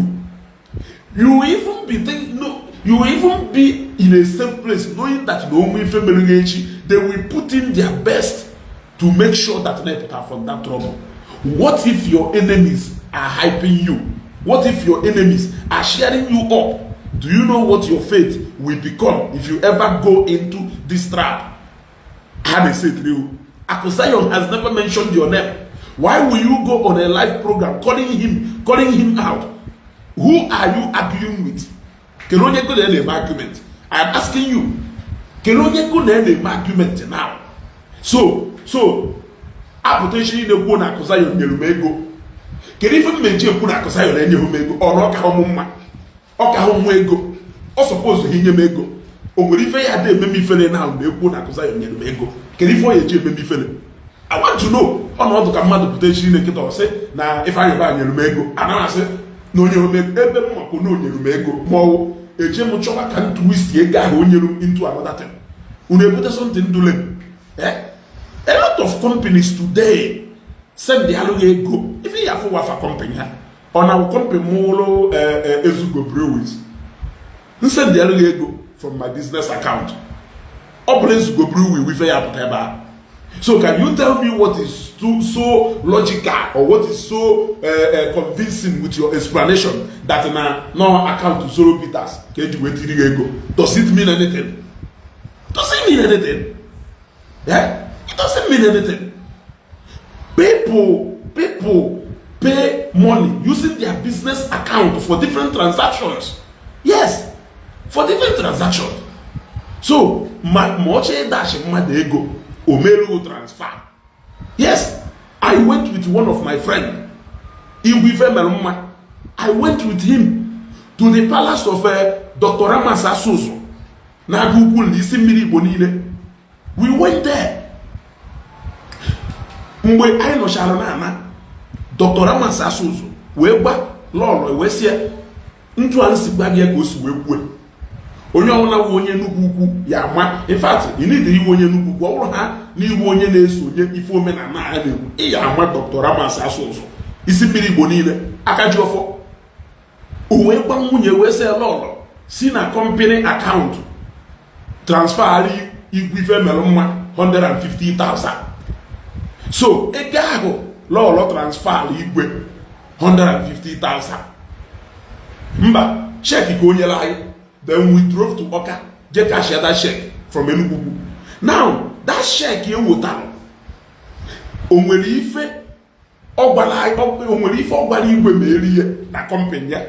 you even be thinking you will even be in a safe place knowing that the only family they will put in their best to make sure that they are from that trouble. What if your enemies are hyping you? What if your enemies are cheering you up? Do you know what your fate will become if you ever go into this trap? I say to you, Zion has never mentioned your name. Why will you go on a live program calling him out? Who are you arguing with? Can only go there an argument. I am asking you. Can only go there an argument now? So, I potentially the one Zion Nelumego. kedu ife mmeji ekwu na akụsa yọrọ enye m ego ọ na ọka hụ m mma ọka hụ nwa ego ọ sọpọzụ inye m ego o nwere ife ya dị ememe ifere na mgbe ekwu na akụsa yọrọ nyere m ego kedu ife ọ ya eji ememe ifere I want to know ọnọdụ ka mmadụ pụta echiri na nkịta ọsị na ife anyịba nyere m ego anaghị asị na onye m ego ebe m makwa na onyere m ego ma ọwụ eje m chọwa ka m twist ego ahụ onyere m into another thing unu ebute something dule a lot of companies today send alụghị ego ife ya afọ wafa company ha ọ na company mụrụ Ezugo Breweries nsend alụghị ego from my business account ọ bụrụ Ezugo Breweries wife ya pụta ebe a. So can you tell me what is so logical or what is so convincing with your explanation that no account to 0 bitters does it mean anything? Does it mean anything? Yeah? It doesn't mean anything. People pay money using their business account for different transactions. Yes, for different transactions. So, much dash ego. Omelu transfer. Yes, I went with one of my friends. I went with him to the palace of Dr. Ramasa Soso. Na Google Iri Ji. We went there. Mgbe anyị nọchara na Dr. Ramasa Soso wee gba lọlọ wee sie ntụ ansi gbagye ka o si wee kwue. Onye ọwụna wụ onye nnukwu ukwu ya ama in fact you need iwe onye nnukwu ukwu ọ bụrụ ha n'iwu onye na-esonye ife omenala ha na-ekwu ị ya ama Dr. Ramasa Soso isi mmiri Igbo niile aka ji ọfọ o wee gba nwunye wee sị lọlọ si na company account transfer igwe ife mere mma 150,000 so ego ahụ lọlọ transfer igwe 150,000 mba check ka onye la anyị. Then we drove to Oka, just cash that check from Enugu. Now, that check you would have. Onwere ife ogbala igwe merie na company ya.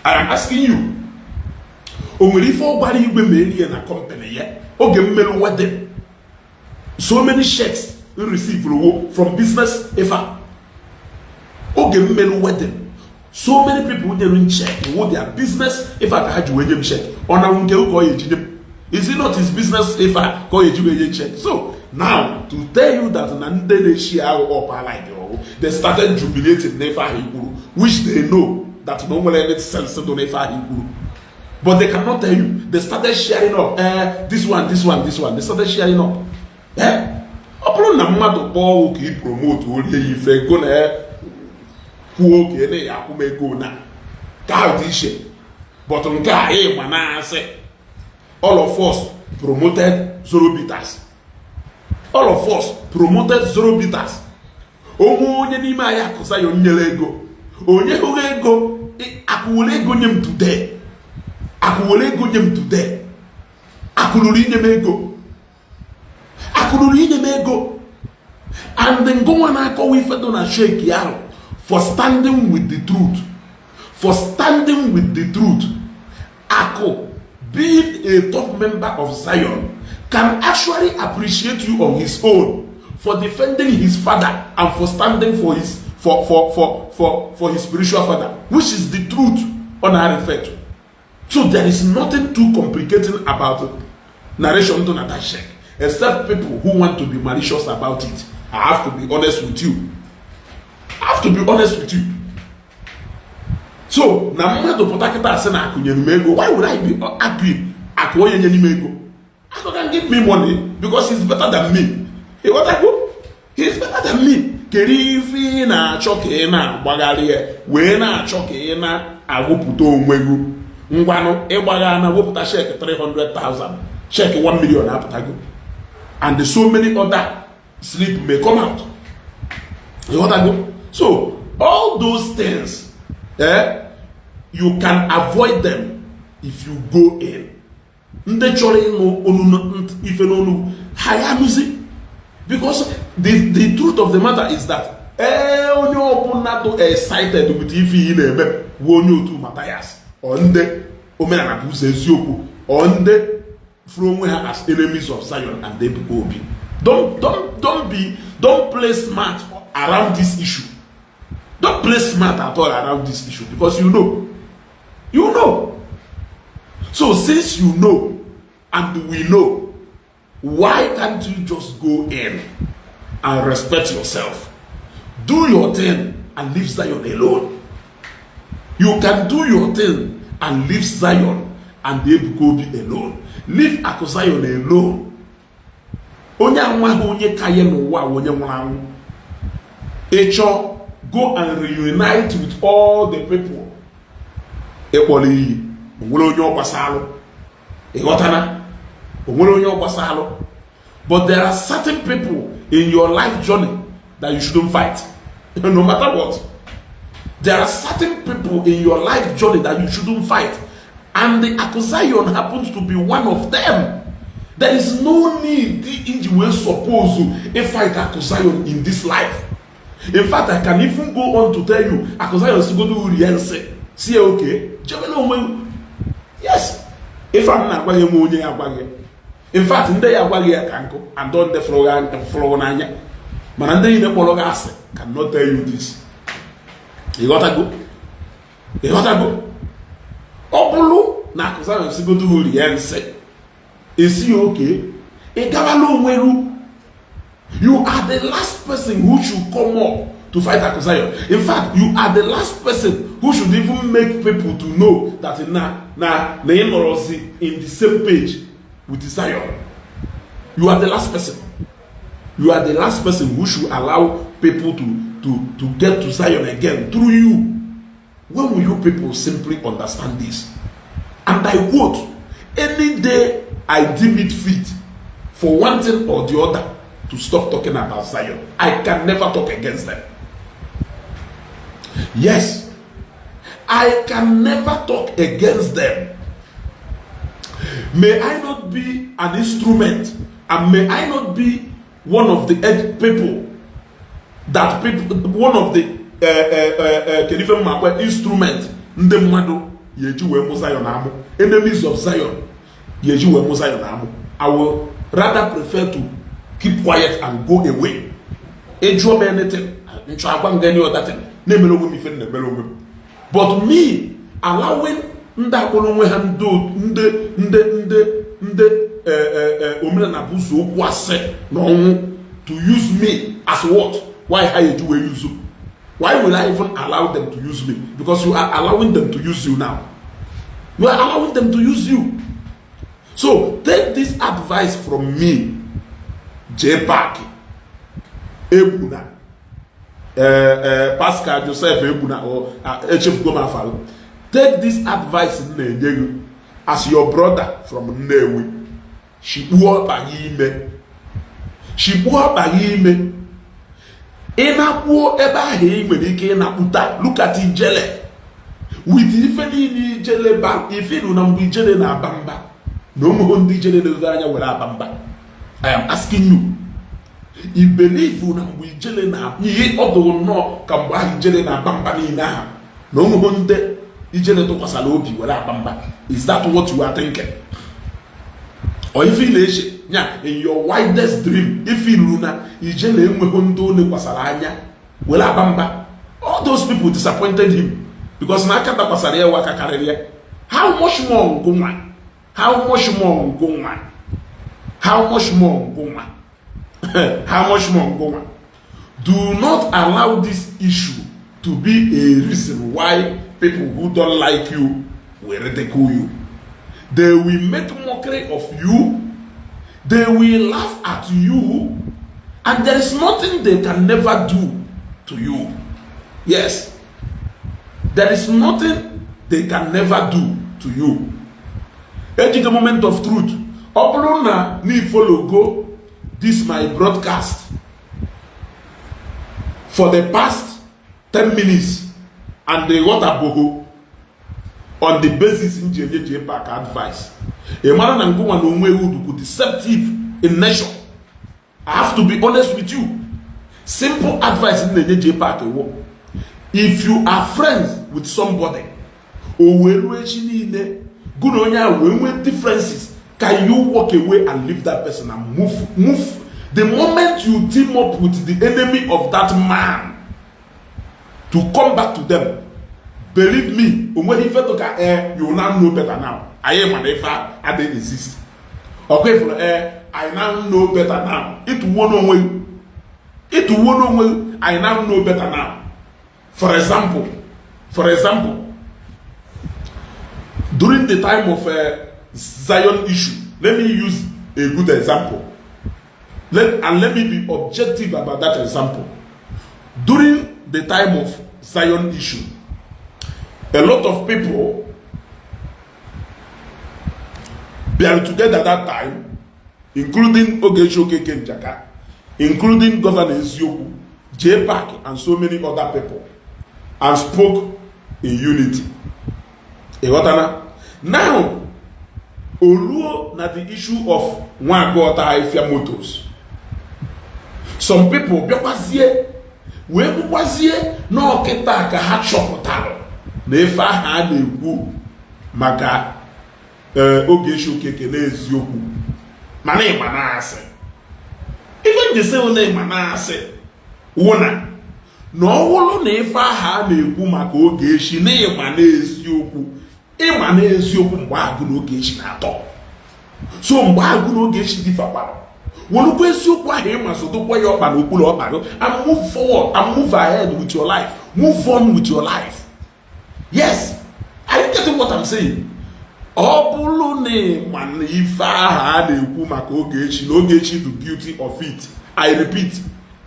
I am asking you. Onwere ife ogbala igwe merie na company ya. Oge mmelu wedding. So many checks we receive from business ever. Oge mmelu wedding. So many people didn't check what their business if I had you check. On is it not his business if I call you check? So now to tell you that they share up like they started jubilating Nefa Hiburu, which they know that no one makes sense to Nefa Hiburu. But they cannot tell you. They started sharing up. This one. They started sharing up. Upon the matter ball he promote if they go there. Oge na ya akwụmego na ka dị iche but nke a ịgba na-asị all of us promoted 0 bitters. All of us promoted 0 bitters. Onye n'ime anyị akụsa ya nyere ego onye hụrụ ego akwụwere ego nye m today akwụlụrụ inye m ego and then go on akọwa ife do na shake ahụ for standing with the truth. Ako, being a top member of Zion, can actually appreciate you on his own for defending his father and for standing for his his spiritual father, which is the truth on our effect. So there is nothing too complicated about it. Narration to Natashek, except people who want to be malicious about it. I have to be honest with you. So, na mmadụ pụta kịta asị na akụnyere m ego, why would I be arguing akụ onye nye m ego? Akụ can give me money because he's better than me. He's better than me. Kedu ife na-achọ ka ị na-agbagharị wee na-achọ ka ị na-agụpụta onwe gị ngwanụ ịgbagha na wepụta shek 300,000 shek 1 million apụtago and so many other sleep may come out. So all those things you can avoid them if you go in. Because the truth of the matter is that onye excited with if he name otu Matthias on the Omenala eziokwu on the from where as enemies of Zion and they will be. Don't play smart around this issue. Don't play smart at all around this issue because you know. You know. So since you know and we know, why can't you just go in and respect yourself? Do your thing and leave Zion alone. You can do your thing and leave Zion and Ebuka alone. Leave Zion alone. Onye anwaghị onye kaye n'ụwa onye nwụrụ anwụ. Echo, go and reunite with all the people. Ekpọrọ iyi, onwere onye ọgbasalụ. Ịghọtana? Onwere onye ọgbasalụ. But there are certain people in your life journey that you shouldn't fight. No matter what. There are certain people in your life journey that you shouldn't fight. And the Zion happens to be one of them. There is no need to suppose a fight Zion in this life. In fact, I can even go on to tell you, Zion is going to react. See, okay? Yes. If I'm not going to in fact, in the Iwaji and don't the Flogananya. Manande in the Pologas cannot tell you this. You gotta go. You gotta go. Obulu, Zion is going to react. Is he okay? You are the last person who should come up to fight Zion. In fact, you are the last person who should even make people to know that now in the same page with Zion. You are the last person. You are the last person who should allow people to get to Zion again through you. When will you people simply understand this? And I quote, any day I deem it fit for one thing or the other to stop talking about Zion, I can never talk against them. Yes, I can never talk against them. May I not be an instrument, and may I not be one of the people that people, one of the instrument enemies of Zion. I will rather prefer to keep quiet and go away. But me allowing to use me as what? Why will I even allow them to use me? Because you are allowing them to use you now. You are allowing them to use you. So take this advice from me, Jpac, Ebuna, Pascal Joseph Ebuna, or Chief Gomafal. Take this advice as your brother from Newi. Shibua Bagime. Shibua Bagime. Enapo eba hime na look at Ijele. With ifeni Ijele bang, ifinu na Ijele na bamba. No more Ijele na bamba. I am asking you. If believe you na Ijele na ye odo no kamba Ijele na bamba ni na. No more Ijele to kwasalobi wala bamba. Is that what you are thinking? Or if you in your widest dream, if you luna, all those people disappointed him because how much more Goma? How much more Goma? How much more Goma? How much more Goma? Do not allow this issue to be a reason why people who don't like you will ridicule you. They will make mockery of you. They will laugh at you. And there is nothing they can never do to you. Yes. There is nothing they can never do to you. Edge the moment of truth. Oblona me follow go. This my broadcast. For the past 10 minutes. And they got a boho. On the basis in Jpac advice. A man and woman who could deceptive in nature. I have to be honest with you. Simple advice in the Jpac. If you are friends with somebody, or good on your differences, can you walk away and leave that person and move? The moment you team up with the enemy of that man, to come back to them. Believe me, when he felt okay, you will now know better now. I am an ever I didn't exist. Okay, for I now know better now. It won't way. It won't way. I now know better now. For example, during the time of Zion issue, let me use a good example. Let me be objective about that example. During the time of Zion issue, a lot of people were together at that time, including Ogeshoke Kenjaka, including Governor Isiagu, Jpac, and so many other people, and spoke in unity. Now, Oluo na the issue of Nwagota Ifia Motors. Some people no kita ka ha chọpụtara na efe aha na-ekwu maka Ogeshoke n'eziokwu mana ịma na-asị ife njese na ịma na-asị wụna na ọwụlụ na ife aha na-ekwu maka Ogeshi na ịma n'eziokwu mgbe agụ na Ogeshi na-atọ so mgbe agụ na Ogeshi dịfakwara wolukwa eziokwu ahụ ịma sodokwa ya ọkpa na okpuru ọkpa and move forward and move ahead with your life, move on with your life. Yes, are you getting what I'm saying? Ọ bụrụ na ịma na ife aha na-ekwu maka Ogeshi na Ogeshi bụ guilty of it, I repeat,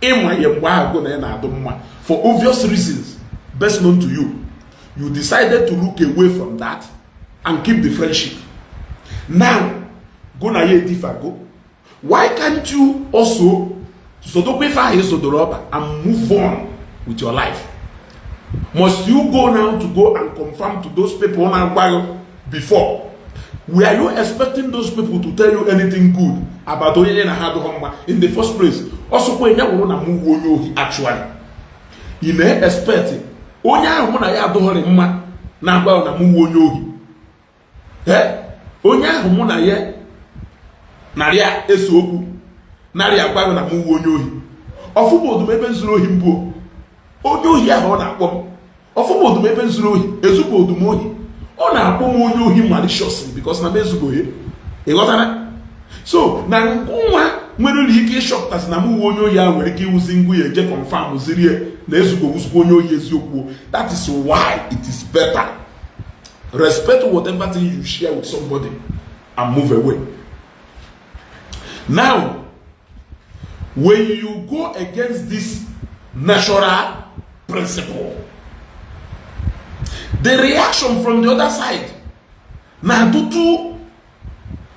ịma ya mgbe agụ na ya na-adụ mma for obvious reasons best known to you. You decided to look away from that and keep the friendship. Now, go na ye difago. Why can't you also and move on with your life? Must you go now to go and confirm to those people before? Were you expecting those people to tell you anything good about in the first place? Also, when you want to move actually, you may expect it. Onya hụ na ya adọghọrị mma na agba na mụ onye ohi onye ahụ mụ na ya narịa eso okwu narịa agba na mụ onye ohi ọfụbodum ebe nzuru ohi mbụ onye ohi ahụ ọ na-akpọ m ọfụbodum ebe nzuru ohi ezubodum ohi ọ na-akpọ m onye ohi maliciously because na m ezugohe ịghọtara so na nwa nwere ike ịshọpụtasị na mụ onye ohi ahụ nwere ike iwuzi ngụ ya eje confirm zirie na ezugbo onye ohi eziokwu. That is why it is better respect whatever thing you share with somebody and move away. Now, when you go against this natural principle, the reaction from the other side na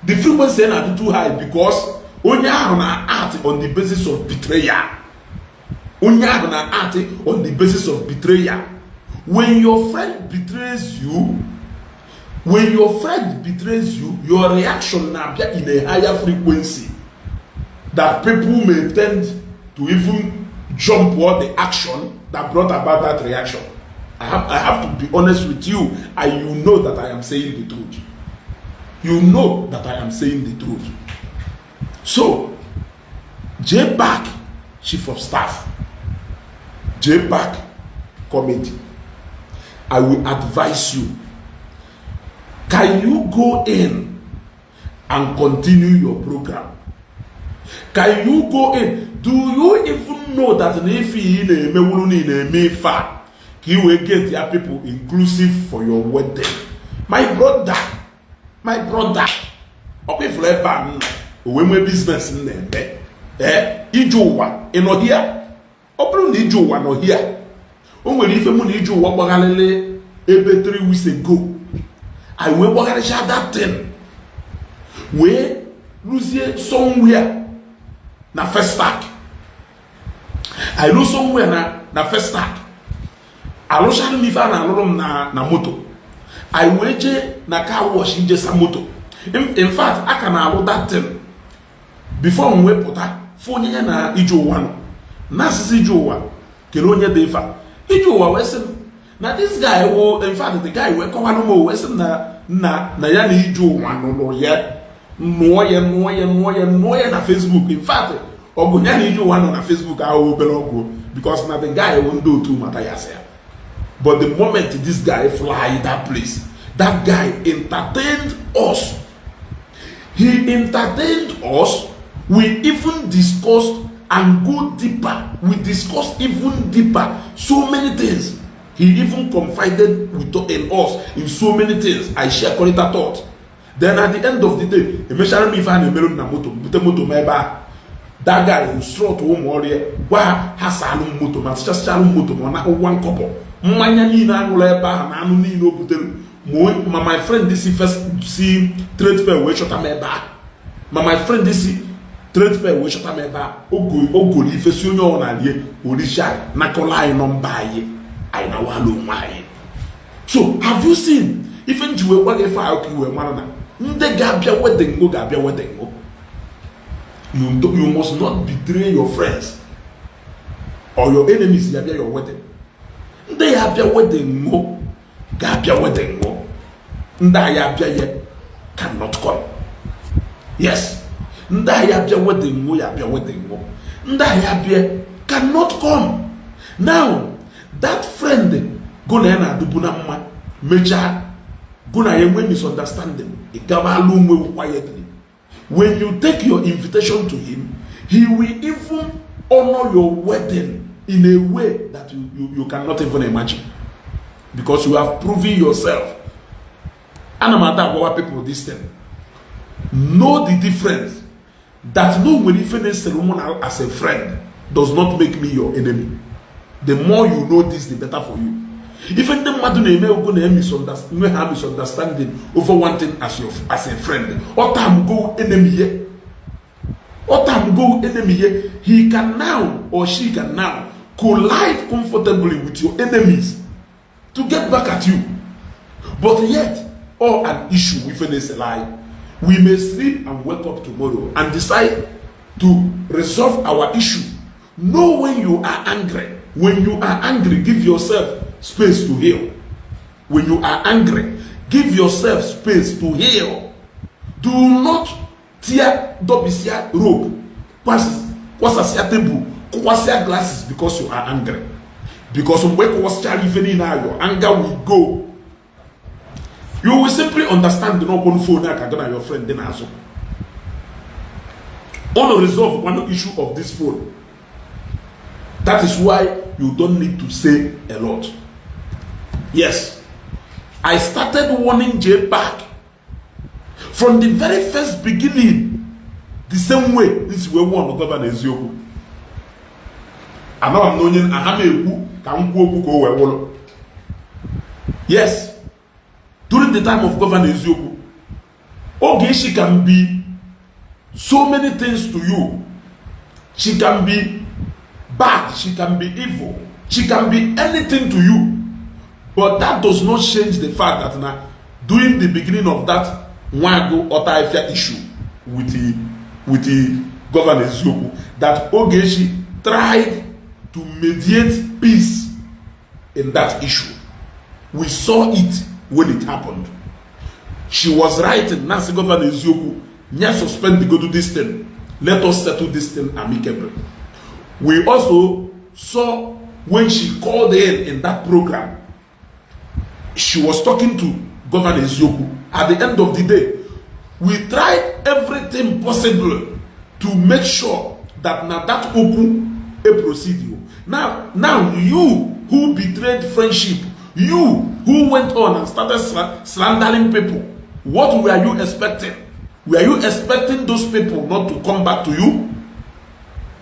the frequency na too high because onye ahụ na act on the basis of betrayal. Onye ahụ na act on the basis of betrayal. When your friend betrays you, your reaction now be in a higher frequency that people may tend to even jump toward the action that brought about that reaction. I have to be honest with you, and you know that I am saying the truth. You know that I am saying the truth. So, Jpac, Chief of Staff, Jpac Committee, I will advise you, can you go in and continue your program? Can you go in? Do you even know that if you will get your people inclusive for your wedding? My brother, okay, for a band, when we business in there, Ijowa, in or here, open Ijowa no here. Only if you want Ijowa, every 3 weeks ago, I will walk at that thing. Where lose somewhere na first stack. I lose somewhere na first stack. I lose me fan na moto. I wager na car wash in just a moto. In fact, I can allow that thing before we put that phone na Ijowa. Na sisi Ijowa. Kelonya defa. Ijowa wesen. Now this guy, in fact, the guy we come on more wesen na ya na Ijowa no yet. No na Facebook. In fact, Ogunya na Ijowa no na Facebook I will belong because now the guy won't do too much. But the moment this guy fly that place, that guy entertained us. He entertained us. We even discussed and go deeper. We discussed even deeper so many things. He even confided in us in so many things. I share quality thought. Then at the end of the day, he mentioned me if I am na moto, put moto meba. That guy who strut home warrior, why has a moto, man, just shalom moto, one couple. Manya na nguleba, na anu ni no putel. My friend this first see trade fair we shot meba. My friend this trade fair we shot meba. Ogo ife si onye ọ na-alie orisha na kola ai number ye. I na walu mai. So have you seen even you were if I okay we mana nde gabia wedding go gabia wedding go. You must not betray your friends or your enemies gabia your wedding. Nde gabia wedding go gabia wedding go. Nda gabia ye cannot come. Yes. Nda gabia wedding go gabia wedding go. Nda gabia cannot come. Now that friend go na dubuna mma meja go na yenwe misunderstanding e gaba lumwe quietly. When you take your invitation to him, he will even honor your wedding in a way that you cannot even imagine, because you have proven yourself. And no matter what people this thing know the difference, that no when you finish ceremonial as a friend does not make me your enemy. The more you know this, the better for you. Even the madu na eme go na misunderstanding over one thing as a friend. Or time go enemy here. Or time go enemy here. He can now or she can now collide comfortably with your enemies to get back at you. But yet, or an issue within a lie, we may sleep and wake up tomorrow and decide to resolve our issue. Know when you are angry. When you are angry, give yourself space to heal. When you are angry, give yourself space to heal. Do not tear dobisia rope, kwasasia table, kwasasia glasses because you are angry. Because when your anger will go, you will simply understand the open phone that your friend then also. Want to resolve one issue of this phone. That is why you don't need to say a lot. Yes, I started warning Jpac from the very first beginning, the same way this way one of Governor Isiagu. And now I'm knowing Ahame can go. Yes, during the time of Governor Isiagu, okay, she can be so many things to you. She can be bad, she can be evil, she can be anything to you. But that does not change the fact that now, during the beginning of that Nwago Attire issue with the Governor Isiagu, that Ogechi tried to mediate peace in that issue. We saw it when it happened. She was writing, Nancy Governor Isiagu, nya suspend the go to this thing. Let us settle this thing amicably. We also saw when she called in that program, she was talking to Governor Isiagu. At the end of the day, we tried everything possible to make sure that now that open a procedure. Now you who betrayed friendship, you who went on and started slandering people, what were you expecting? Were you expecting those people not to come back to you?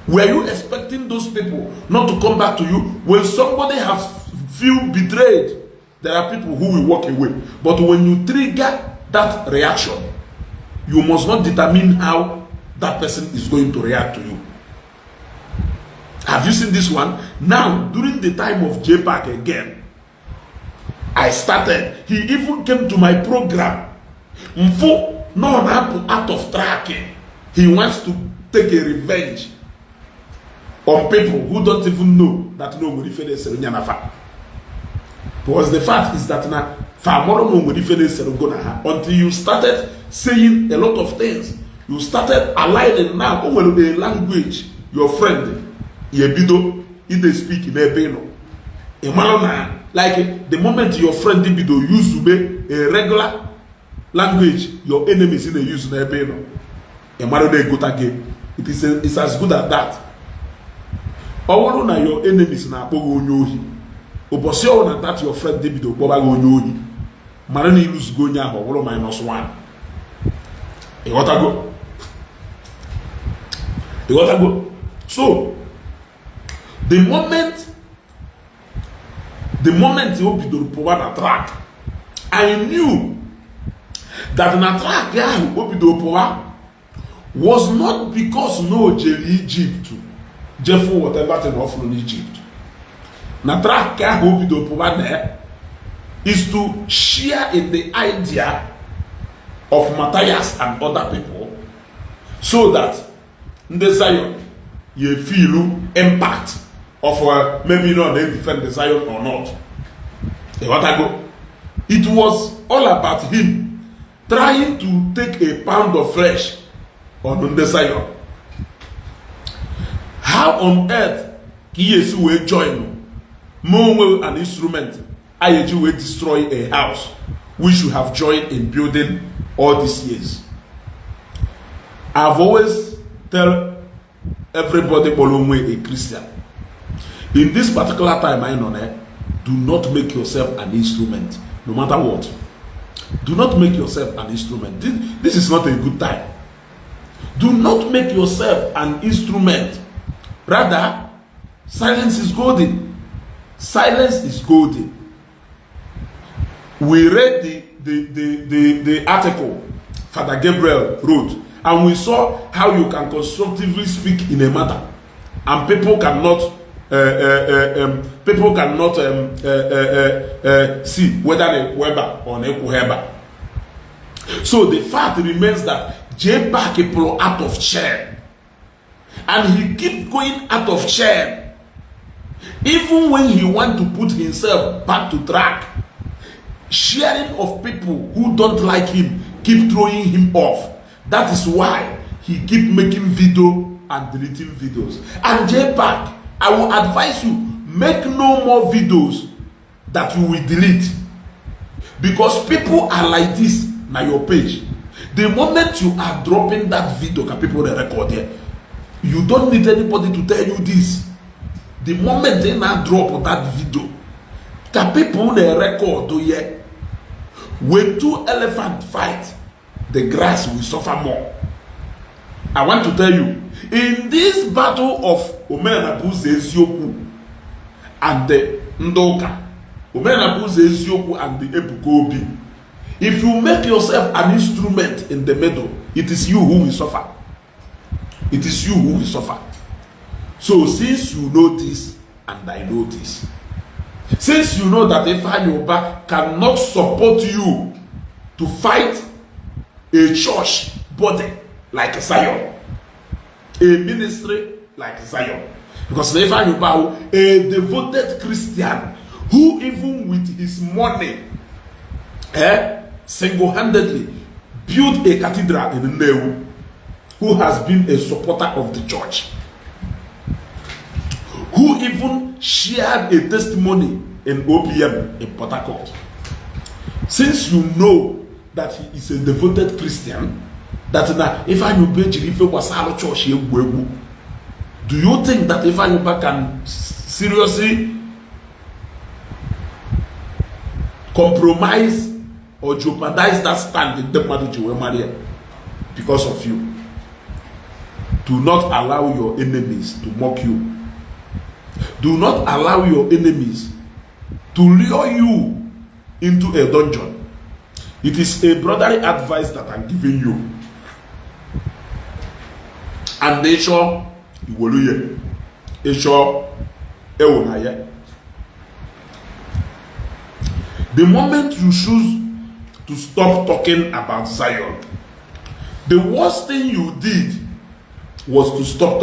Were you expecting those people not to come back to you? When somebody has feel betrayed, there are people who will walk away. But when you trigger that reaction, you must not determine how that person is going to react to you. Have you seen this one? Now, during the time of Jpac again, I started. He even came to my program. Mfo, no out of tracking. He wants to take a revenge on people who don't even know that nobody finishes Serunyanafa. Because the fact is that now, until you started saying a lot of things, you started aligning now the language your friend Yebido they speak in Ebeno. Like the moment your friend Ibido use to be a regular language, your enemies in the use na ebe no. A matter they go again. It's as good as that. All na your enemies na akpọgo onye ohi. Obosi ọ na that your friend David okpọba go onye ohi. Mara na ilus go onye ahụ ọbụrụ -1. You got to go. You got to go. So the moment you bidoro pụwa na track, I knew that na track ahụ o bidoro pụwa was not because no jere Egypt, Jeffo whatever thing off from Egypt. Na track ahụ o bidoro pụwa na is to share in the idea of Matthias and other people, so that the Zion you feel impact of maybe they defend the Zion or not. It was all about him trying to take a pound of flesh on the Zion. How on earth he will join more an instrument I will destroy a house which you have joined in building all these years? I've always tell everybody Bolomwe a Christian. In this particular time I know, do not make yourself an instrument, no matter what. Do not make yourself an instrument. This is not a good time. Do not make yourself an instrument. Rather, silence is golden. Silence is golden. We read the article Father Gabriel wrote, and we saw how you can constructively speak in a matter, and people cannot see whether a Weber or a Weber. So the fact remains that Jpac is out of chair, and he keeps going out of chair, even when he wants to put himself back to track. Sharing of people who don't like him keep throwing him off. That is why he keep making video and deleting videos. And Jpac, I will advise you, make no more videos that you will delete, because people are like this na your page. The moment you are dropping that video, can people record here? You don't need anybody to tell you this. The moment they now drop that video, can people record here? When two elephants fight, the grass will suffer more. I want to tell you, in this battle of Omenala Igbo and the Ndoka, Omenala Igbo and the Ebukobi, if you make yourself an instrument in the middle, it is you who will suffer. It is you who will suffer. So since you know this, and I know this, since you know that Yoruba cannot support you to fight a church body like Zion, a ministry like Zion, because Yoruba, a devoted Christian who even with his money single-handedly built a cathedral in Nnewi, who has been a supporter of the church, who even shared a testimony in OPM in Port Harcourt. Since you know that he is a devoted Christian, that now if I know church, do you think that if I can seriously compromise or jeopardize that stand in the marriage because of you? Do not allow your enemies to mock you. Do not allow your enemies to lure you into a dungeon. It is a brotherly advice that I'm giving you. And they sure you will hear. They sure the moment you choose to stop talking about Zion, the worst thing you did was to start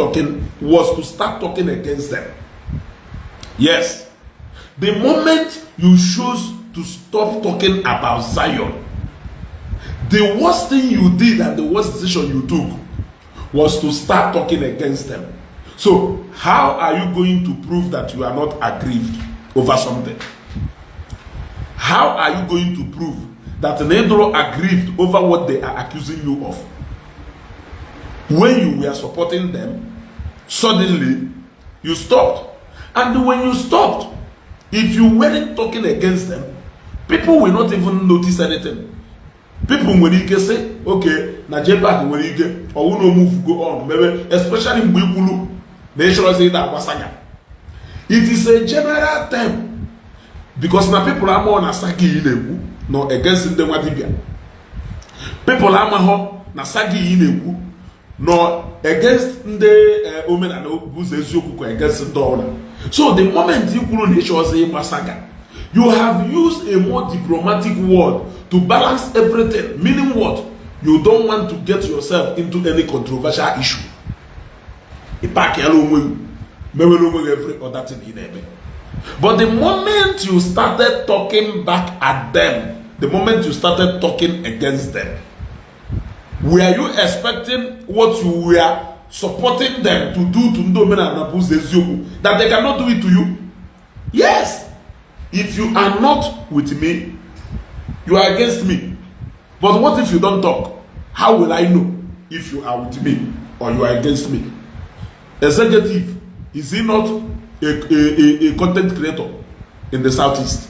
talking against them. Yes. The moment you choose to stop talking about Zion, the worst thing you did and the worst decision you took was to start talking against them. So how are you going to prove that you are not aggrieved over something? How are you going to prove that Nedro aggrieved over what they are accusing you of? When you were supporting them, suddenly you stopped. And when you stopped, if you weren't talking against them, people will not even notice anything. People will say, okay, na Jpac will or no move go on, maybe especially in Wikulu, they should say that wasaga. It is a general term because now people are more na sagi inewu, no against them wadibia. People are more na sagi inewu, no against the Omenala who's against the owner. So the moment you couldn't say wasaga, you have used a more diplomatic word to balance everything, meaning what? You don't want to get yourself into any controversial issue. Every other thing in there. But the moment you started talking back at them, the moment you started talking against them, were you expecting what you were supporting them to do to Omenala that they cannot do it to you? Yes. If you are not with me, you are against me. But what if you don't talk? How will I know if you are with me or you are against me? Executive, is he not a content creator in the southeast?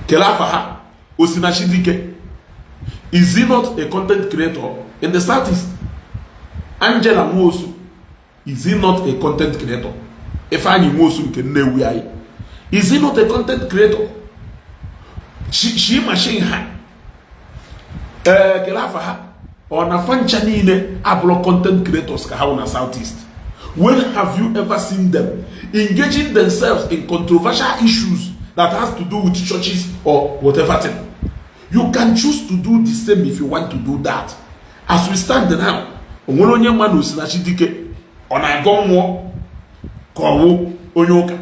Kelafaha Osinashidike, is he not a content creator in the southeast? Angela Mosu, is he not a content creator? If I knew Mosu can know where I is he not a content creator? She machine her. Kelafaha or na fanchanine ablo content creators ka na southeast. When have you ever seen them engaging themselves in controversial issues that has to do with churches or whatever thing? You can choose to do the same if you want to do that. As we stand now, onye manu sinachidike ona gonwo kowo onyoka.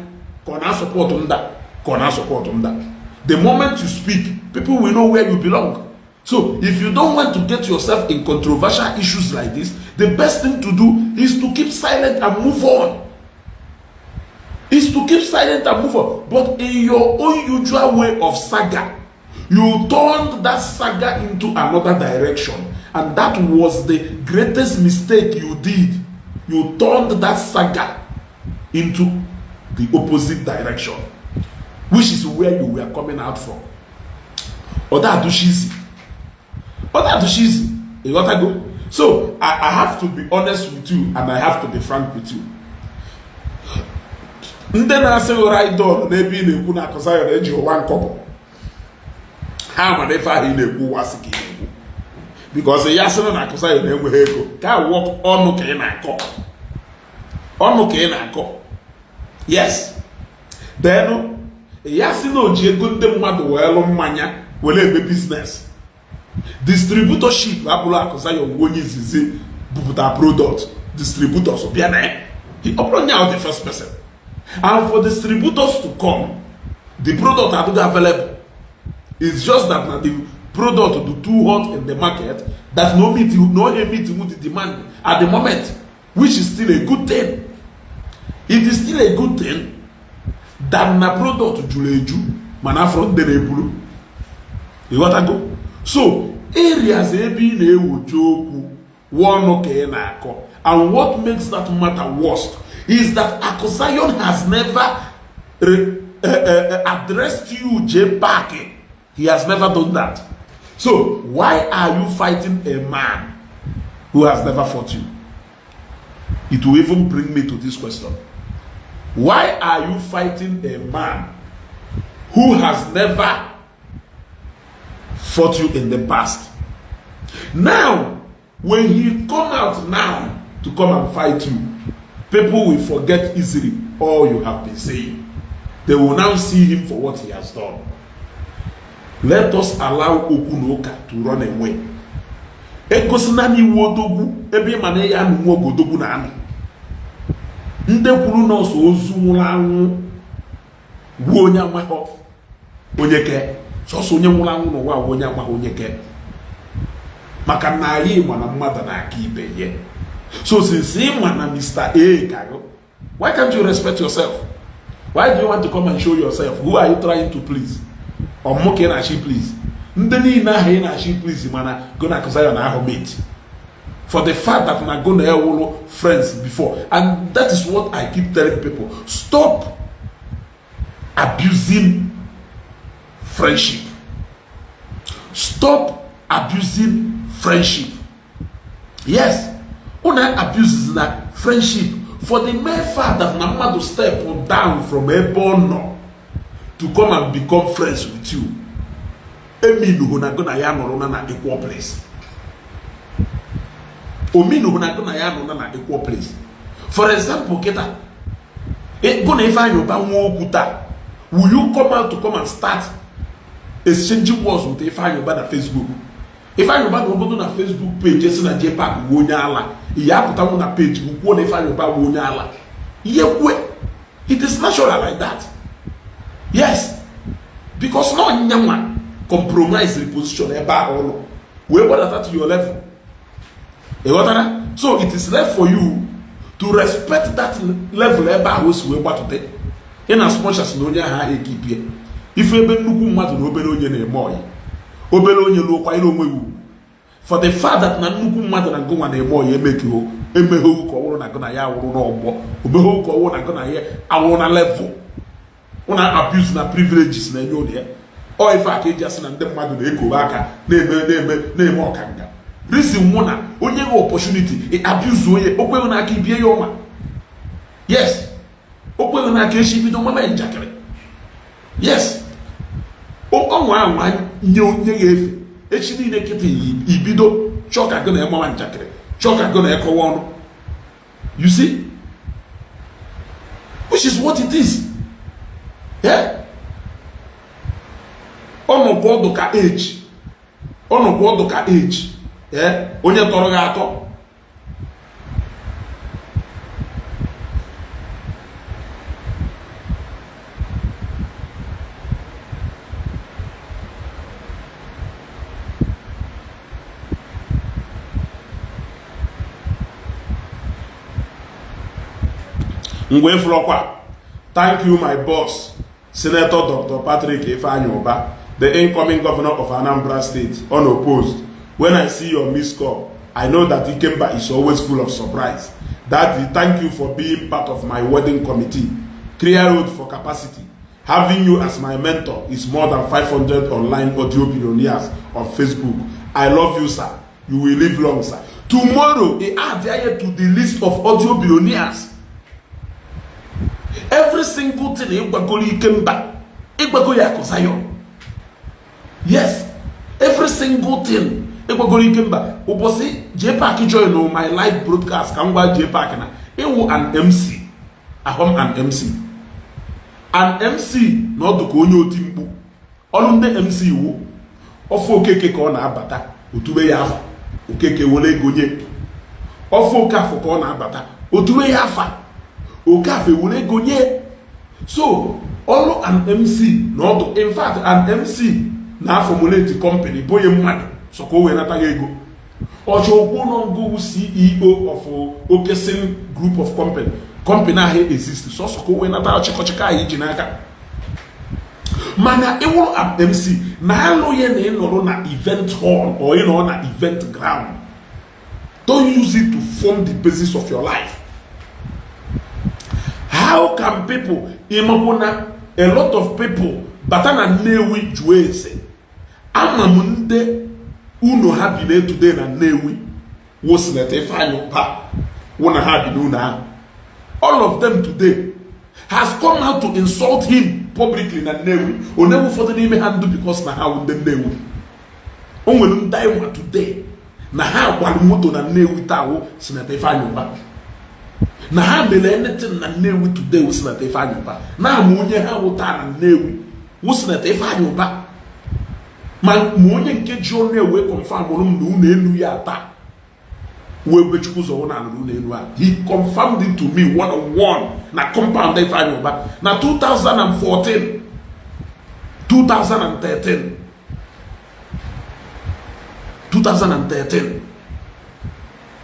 The moment you speak, people will know where you belong. So, if you don't want to get yourself in controversial issues like this, the best thing to do is to keep silent and move on. But in your own usual way of saga, you turned that saga into another direction. And that was the greatest mistake you did. You turned that saga into the opposite direction, which is where you were coming out from. Oda Dushizi. You got to go. So I have to be honest with you and I have to be frank with you. Then I say right down, maybe in a kuna kosa reji one couple. How many far in a wasiki? Because the yasana na kosa yonemu heko. Can walk on okay na ko. On okay na ko. Yes. Then yasino jiegunde mmadu welo mmanya wele business. Distributorship abula akosa yo wonyi zizi bubuta product distributors obiane. He open out the first person. And for distributors to come, the product are not available. It's just that now the product do too hot in the market that no meeting with the demand at the moment, which is still a good thing. It is still a good thing that na product juleju mana from the nebulu. You got to go. So areas ebi na ewojoku one okay na ako. And what makes that matter worse is that Akosayon has never addressed you, Jpac. He has never done that. So why are you fighting a man who has never fought you? It will even bring me to this question. Why are you fighting a man who has never fought you in the past? Now, when he come out now to come and fight you, people will forget easily all you have been saying. They will now see him for what he has done. Let us allow Okunoka to run away. Ekosinani wodogu ebe mane ya nu wodogu na ani. Nde kwuru no so ozumula anwu wo onya maho onyeke so so onye nwula anwu no wa onya maho onyeke. Maka na ayi mana mmada na aka ibe ye. So since him and Mr. A, why can't you respect yourself? Why do you want to come and show yourself? Who are you trying to please? Or moke na she please? Ndeni na he na she please mana gonna kuzayo na ho mate. For the fact that na gonna have friends before. And that is what I keep telling people. Stop abusing friendship. Stop abusing friendship. Yes, una abuses na friendship for the mere fact that Nama to step down from a born to come and become friends with you. Eminu huna gonna ya no na equal place. Ominu huna gonna ya no na equal place. For example, keta gonna if I yoba okuta, will you come out to come and start exchanging words with if I yoba na Facebook? If I yoba no na Facebook page, just na Jpac Wonyala, iya puta na page, who if I yoba Wonyala. It is natural like that. Yes, because no nyama compromise the position eba all. We want that to your level. So it is left for you to respect that level eba who's we want today. In as much as no nya ha ekipie. If you be nuku mmadụ na obere onye na-eme oyi. Obere onye lokwa ile onwe wu. For the fact that na nuku mmadụ na ngwa na-eme oyi emeke ho, emegho ko wuru na gona ya wuru na ogbo. Obegho ko wuru na gona ya awuru na level. Una abuse na privileges na enyo there. Or if I can just na ndị mmadụ na-ekobe aka na-eme ọkanga. Reason one onye nwe opportunity abuse onye okwe na aka ibie ya ọma. Yes. Okwe na aka eshi bido mama njakịrị. Yes. Ọnwa anwa nye onye ga-efe. Echi niile kịta ibido chọka gị na mama njakịrị. Chọka gị na ekowe ọnụ. You see? Which is what it is. Yeah? Ọnọkwa ọdụ ka age. Ọnọkwa ọdụ ka age. Yeah? Onye tọrọ gị atọ. Ngwe Flokwa. Thank you, my boss, Senator Dr. Patrick Ifeanyi, the incoming governor of Anambra State, unopposed. When I see your missed call, I know that Ikemba is always full of surprise. Daddy, thank you for being part of my wedding committee. Clear road for capacity. Having you as my mentor is more than 500 online audio billionaires on Facebook. I love you, sir. You will live long, sir. Tomorrow, they add here to the list of audio billionaires. Every single thing yes, every single thing Jpac join my live broadcast Jpac na an MC an MC not to onye otimkpu ọnụ ndị MC wo ofu okeke ka ọ na-abata otube ya afa okeke wole gonye ofu okafo ka ọ na-abata otube ya afa okafe wole gonye. So all an MC not in fact an MC na formulate company boye mmadụ so ko we nata ego ojo no go CEO of Okesin group of company ahụ exist so ko we nata chikochika yi jinaka mana ewo an MC na alụ ye na ịnọrọ na event hall or ịnọrọ na event ground. Don't use it to form the basis of your life. How can people imagine a lot of people batana newi juese amamunde uno happy today na newi was let a final pa wanna happy na all of them today has come out to insult him publicly na newi or never for the name handle because na how the newi onwelu die today na ha kwal moto na newi tawo sinete final pa na ha mere anything na Nnewi today we Senator Ifeanyi Uba na ma onye ha wuta na Nnewi we Senator Ifeanyi Uba ma onye nke ji onye we confirm na unu elu ya ata we bechukwu zo na unu elu a he confirmed it to me one on one na compound Ifeanyi Uba na 2014 2013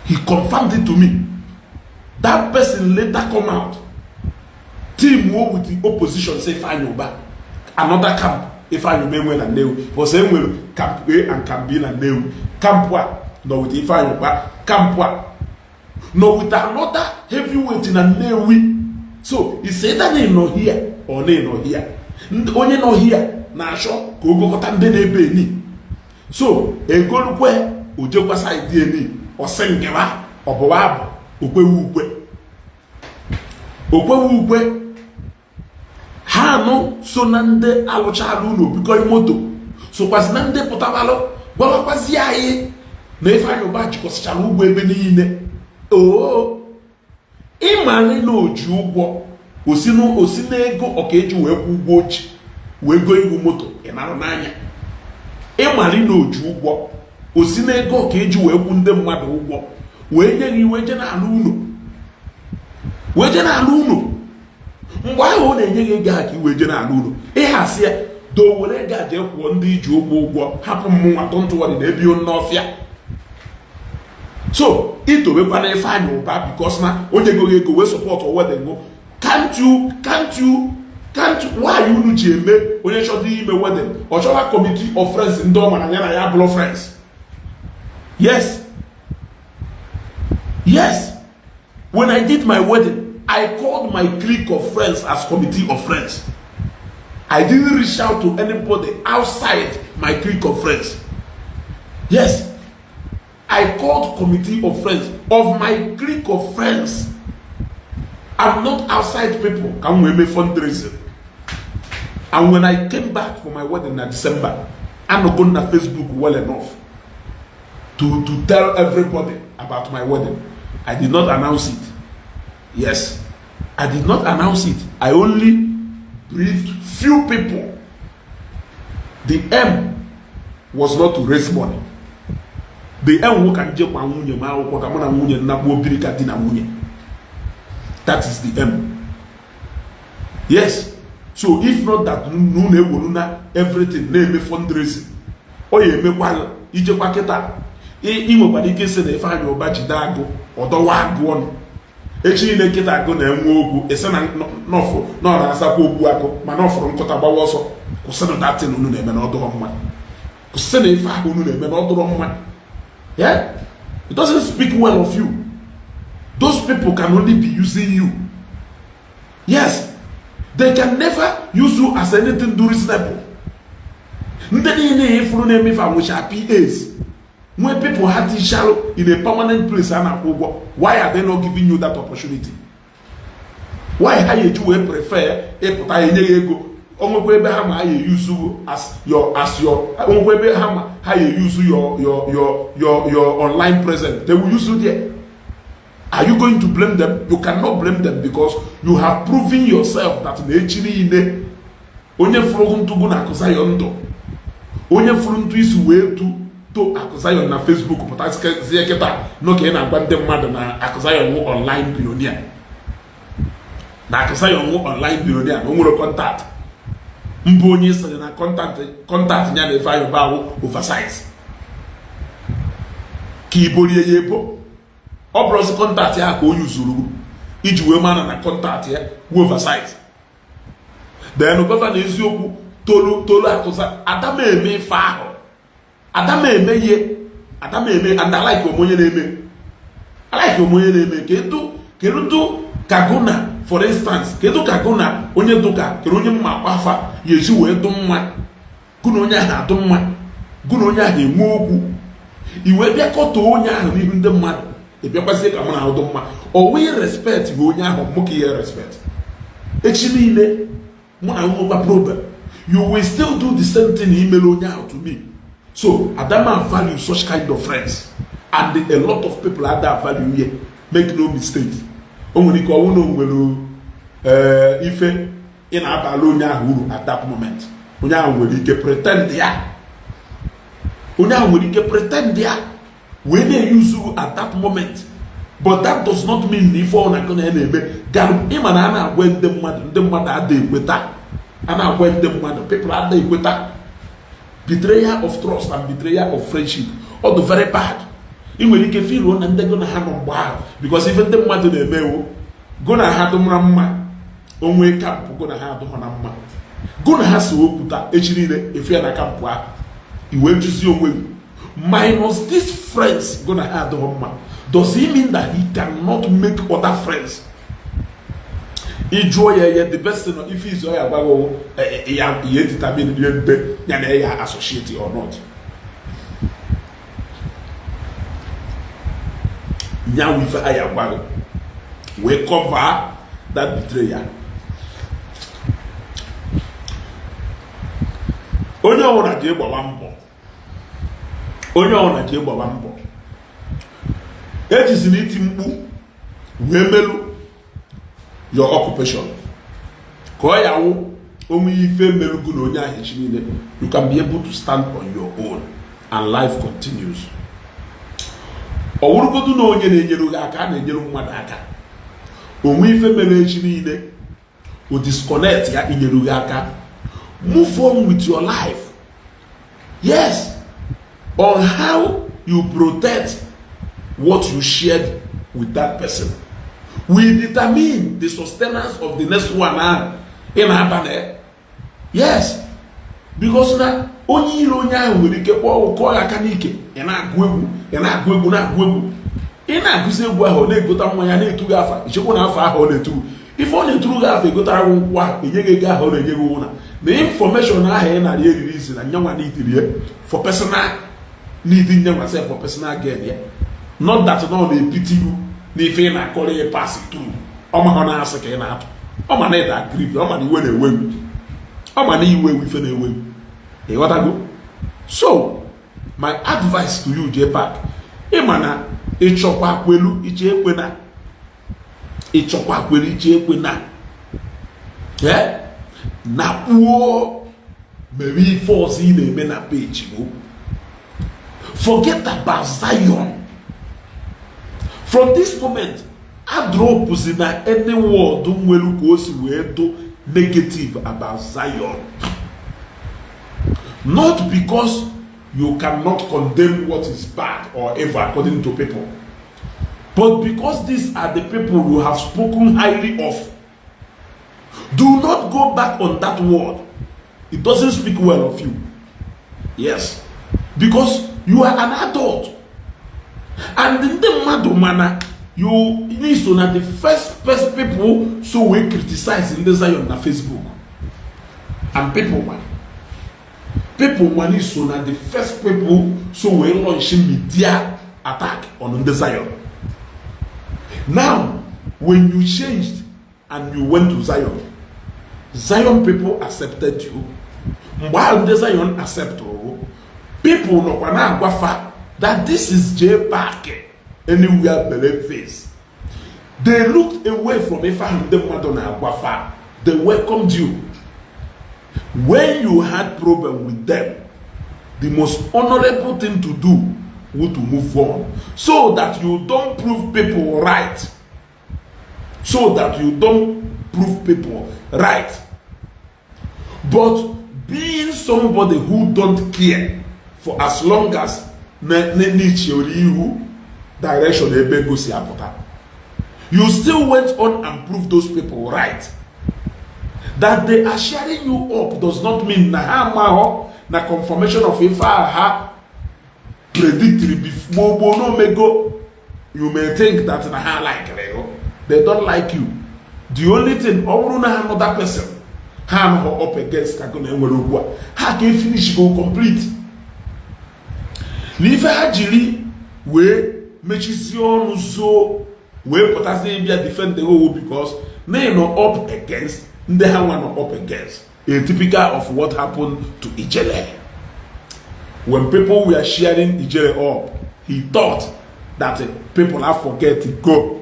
he confirmed it to me. That person later come out team wo with the opposition say fine Uba. Another camp if I remember na Nnewi. But say we camp A and camp B na Nnewi. Camp one no with if I Uba. Camp one no with another heavyweight in a Nnewi. So he said that they no here or they no here. Only no here na show go go kotande na ebe ni. So e go lukwe ojekwa side ni osengewa obowa okwe ha no so na nde alụchalu no biko moto so kwasi na nde pụtabalo gwakwazi anyị na ife anyị ụba jikọsichala ụgwọ ebe niile ịmara na oji ụgwọ osi na ego ọka eji wee kwụ ụgwọ ochi wee go iwu moto ịnara n'anya ịmara na oji ụgwọ osi na ego ọka eji wee kwụ ndị mmadụ ụgwọ wee nye gị iwe je na-alụ ụlọ mgbe ahụ ọ na-enye gị ego a ka iwe je na-alụ ụlọ ịhasị ya do were ego a jee kwụọ ndị iji ụgwọ hapụ mmụnwa tụntụwadị na ebi n'ọfịa so itowekwana ife anyị ụba because na onye go ego wee support wedding go can't you why unu ji eme onye chọrọ ime wedding ọ chọrọ committee of friends ndị ọ mara ya na ya bụrụ friends yes when I did my wedding I called my clique of friends as committee of friends. I didn't reach out to anybody outside my clique of friends. Yes, I called committee of friends of my clique of friends. I'm not outside people. Can we make fundraising? And when I came back for my wedding in December, I'm not going to Facebook well enough to tell everybody about my wedding. I did not announce it. Yes, I did not announce it. I only briefed few people. The aim was not to raise money. The aim that is the aim. Yes. So if not that, everything name fundraising. Or you make one Ijekwa kita. Imobadi kese na ifanye obajidago odowago. Echi ne kita go na enwe ogu ese na nofo no na asakwa ogu ako ma nofo nkota gbawo so kuseno that thing unu na eme na odoro mma. Kuseno ife ahụ unu na eme na odoro mma. Yeah? It doesn't speak well of you. Those people can only be using you. Yes. They can never use you as anything do reasonable. When people had to shallow in a permanent place, why are they not giving you that opportunity? Why are you prefer how you use your online presence? They will use you there. Are you going to blame them? You cannot blame them because you have proven yourself that onye furu to go na akuzayo ndo. Onye furu to isu we to akuzayo na Facebook but azie kita no ke na gbande mmadụ na akuzayo online billionaire. Na akuzayo online billionaire no nwere contact. Mbo onye sere na contact nya na ifayo bawo oversize. Ki ibori yebo. Ọ bụrụ contact ya ka o yuzuru iji wee mana na contact ya oversize. Then governor eziokwu tolu akụza adama eme ife ahụ. Adama eme and I like omonye na-eme. I like omonye na-eme kedu kaguna for instance kedu kaguna onye duka kedu onye mma akwafa ya eji wee dụ mma gụna onye ahụ adụ mma gụna onye ahụ enwe okwu iwe bịa kọtọ onye ahụ n'ihu ndị mmadụ. If you pass it, I'm going to or we respect you, respect. Problem. You will still do the same thing email to me. So Adama value such kind of friends, and a lot of people have that value here. Make no mistake. If in Abalonia at that moment, pretend when they use you at that moment, but that does not mean if all are going to enemy. Imana when the mother are there with that, and when the mother people are there with that. Betrayal of trust and betrayal of friendship, all the very bad. In when you can feel one and they're gonna have a wow because even the mother they may gonna have them ramma onwe kampụ go na ha adụghọ na mma go na ha si wepụta echi niile efe ya na kampụ ahụ iwe juzi onwe minus these friends go na ha adụghọ mma. Does he mean that he cannot make other friends? Enjoy the best thing if he's about determine the associate or not. Now we cover that betrayal. Onye ọwụna ji egbawa mbọ. Onye ọwụna ji egbawa mbọ. Ejizi n'iti mkpu wee melu your occupation. Ka ọ yawo onwe ife melugu na onye ahụ echi niile, you can be able to stand on your own and life continues. Ọ wụrụgodu na onye na-enyere gị aka, na-enyere mmadụ aka. Onwe ife mere echi niile, o disconnect ya inyere gị aka. Move on with your life. Yes, on how you protect what you shared with that person will determine the sustenance of the next one in happen. Yes, because na onye iro onye ahụ nwere ike kpọọ aka n'ike ị na-agụ egwu ị na-agụzi egwu ahụ na-egota mmanya na-etughị afa ichekwa na afọ ahụ ọ na-eturu ife ọ na-eturu gị afọ egotara nkwụ ahụ enye gị ego ahụ ọ na-enye gị ụna na information ahụ ị narị eriri isi na nyanwa n'itirie for personal need nyanwa sef for personal gain ya. Not that no na-epiti you n'ife ị na-akọrọ ya pass through. Ọma ha na-asị ka ị na-atụ. Ọma na ịda grief, ọma na iwe na-ewe m. Ọma na iwe ife na-ewe m. Ị ghọtago? So, my advice to you, Jpac, ịma na ịchọkwa kwelu iche ekwena. Ịchọkwa kwelu iche ekwena. Na kwuo mere ife ọzọ ị na-eme na page go. Forget about Zion. From this moment, I drop in any word nwelu ka o si wee do negative about Zion. Not because you cannot condemn what is bad or ever according to people, but because these are the people you have spoken highly of. Do not go back on that word. It doesn't speak well of you. Yes, because you are an adult. And in the madumana, you need to know the first people so we criticize in the Zion on Facebook. And people is to know the first people so we launch media attack on the Zion. Now, when you changed and you went to Zion people accepted you. While the Zion accepted you, people no wana agwafa that this is Jpac anywhere believe face. They looked away from Ifa the Madonna Agwafa. They welcomed you. When you had problem with them, the most honorable thing to do was to move on, so that you don't prove people right. So that you don't prove people right. But being somebody who don't care for as long as direction you still went on and proved those people right. That they are sharing you up does not mean na confirmation of Ifa predictory before no mego. You may think that na like they don't like you. The only thing another person up against how can finish go complete. N'ife ha jiri wee mechisi ọnụ so wee pụtasị bịa defend the whole because they no up against ndị ha nwa no up against a typical of what happened to Ijele. When people were sharing Ijele up, he thought that people have forget to go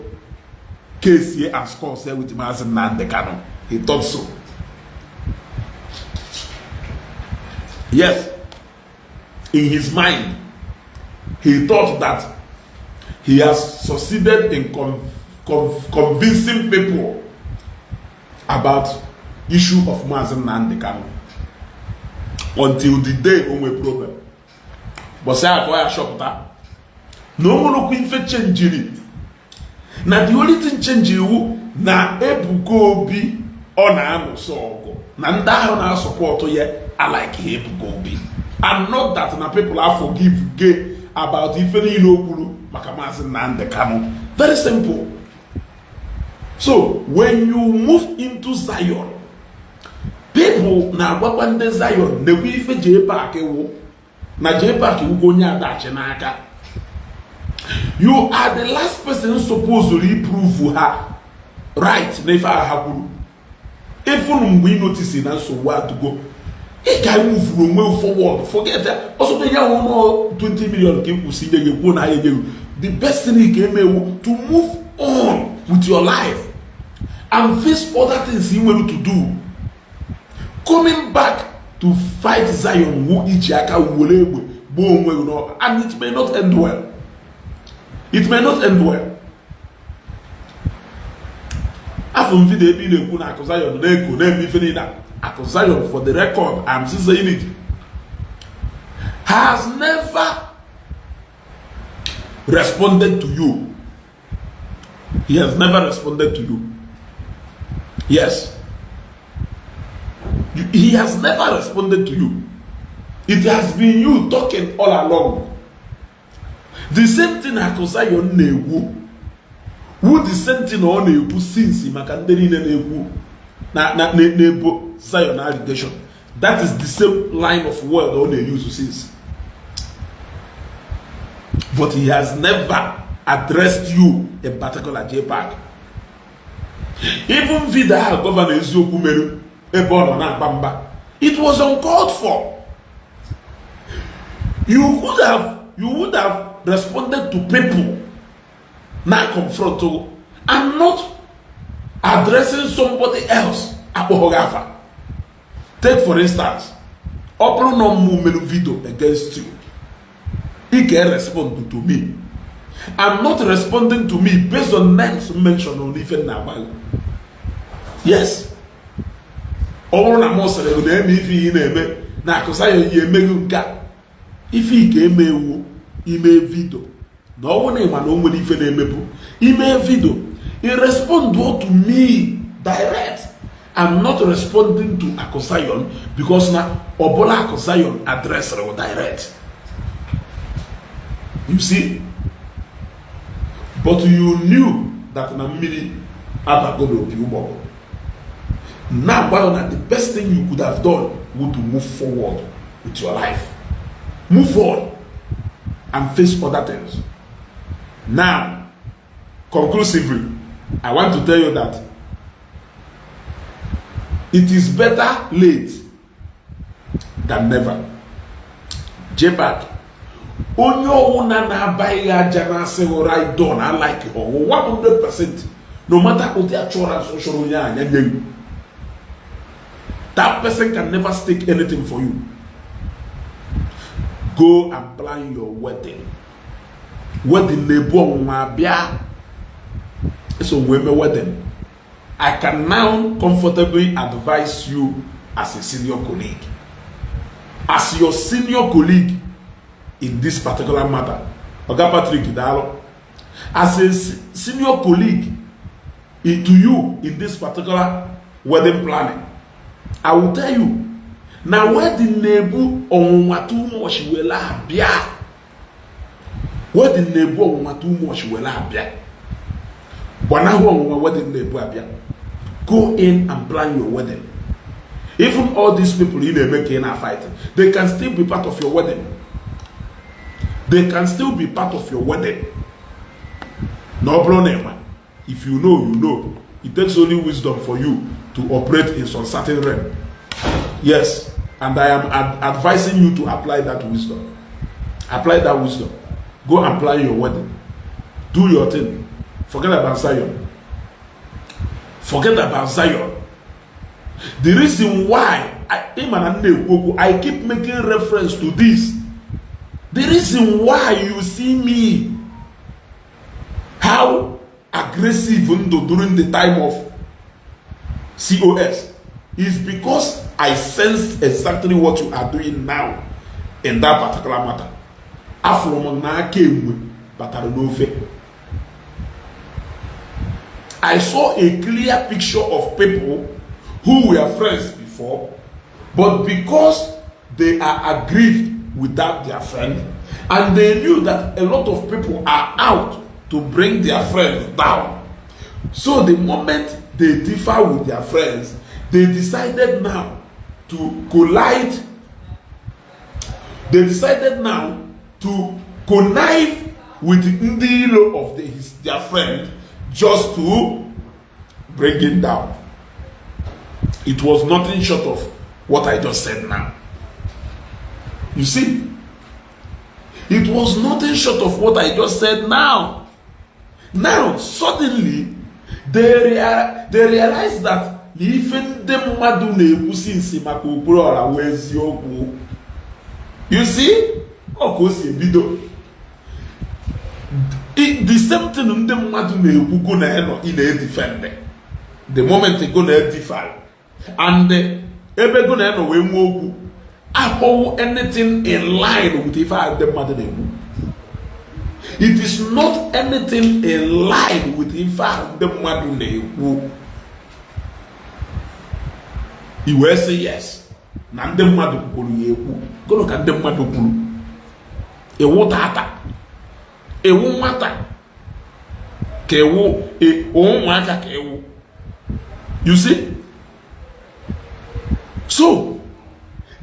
case here and score say with Mazen Ndi Igbo. He thought so. Yes, in his mind, he thought that he has succeeded in convincing people about issue of Mazen Ndi Igbo until the day only problem. But say I go shop that. No more ife change. Now the only thing change you na ebugo obi ọ na-anụsọ ọgụ na ndị ahụ na-asọpọtụ ya alike ha ebugo obi, and not that na people are forgive gay about ife niile o kwuru maka Maazị Nnamdi Kanu. Very simple. So when you move into Zion, people na-agwakwa ndị Zion na-ekwe ife Jpac wụ na Jpac wụgo onye adachi n'aka. You are the last person supposed to reprove her right na ife ha kwuru. Even mgbe ị notice na nsogbu adụgo, ị ga-move onwe forward, forget that. Also the young 20 million people see they go na you. The best thing you can do to move on with your life and face other things you want to do. Coming back to fight Zion, and it may not end well. It may not end well. After video be the kuna Zion, they could name me Zion, for the record, I'm still saying it, has never responded to you. He has never responded to you. Yes. He has never responded to you. It has been you talking all along. The same thing Zion Newu. Who the same thing on Newu since Makanderi Newu na Nebo Zion allegation. That is the same line of word on they use since. But he has never addressed you in particular Jpac. Even Vida Governor Isiagu Meru, it was uncalled for. You would have responded to people not confronted and not addressing somebody else. Take for instance, Open no movement video against you. He can respond to me. I'm not responding to me based on names mentioned on even now. Yes. All na most of them if he name na kosayo ye megunga. If he came email video. No one man no one even name email video. He respond to me direct. I'm not responding to Akosayon because now Obola Akosayon address her direct. You see? But you knew that Namiri had go to Bobble. Now, the best thing you could have done would to move forward with your life. Move on and face other things. Now, conclusively, I want to tell you that it is better late than never. Jpac. Onyo una na baya jana se right done. I like it. 100%. No matter what the actual social media, that person can never stake anything for you. Go and plan your wedding. Wedding nebo mabia. It's a women wedding. I can now comfortably advise you as a senior colleague. As your senior colleague in this particular matter. Oga Patrick Idalo. As a senior colleague to you in this particular wedding planning. I will tell you. Now wedding nebu on watu much will bia. Wedding nebu on watu much will bia. But now wedding nebu bia. Go in and plan your wedding. Even all these people in the making are fighting, they can still be part of your wedding. They can still be part of your wedding. No problem. If you know, you know. It takes only wisdom for you to operate in some certain realm. Yes. And I am advising you to apply that wisdom. Apply that wisdom. Go and plan your wedding. Do your thing. Forget about Zion. Forget about Zion. The reason why I keep making reference to this, the reason why you see me how aggressive during the time of COS is because I sense exactly what you are doing now in that particular matter. I saw a clear picture of people who were friends before, but because they are aggrieved with that their friend, and they knew that a lot of people are out to bring their friends down. So the moment they differ with their friends, they decided now to collide. They decided now to connive with the Ndi Igbo of their friend just to bring him down. It was nothing short of what I just said now. You see? It was nothing short of what I just said now. Now, suddenly, they realized that even the madu na-ekwu since maka okporo ọra wee eziokwu. You see? Okosi ebido. The same thing ndị mmadụ na-ekwu go na eno ị na-edefend. The moment they go na edify and ebe go na eno wee nwe okwu above anything in line with the fact the mother. It is not anything in line with the fact the mother. He will say yes. Nande mmadụ kwuru ya ekwu. Golo ka ndị mmadụ kwuru. Ewu tata. Ewu nwata. Ka ewu ụmụaka ka ewu. You see? So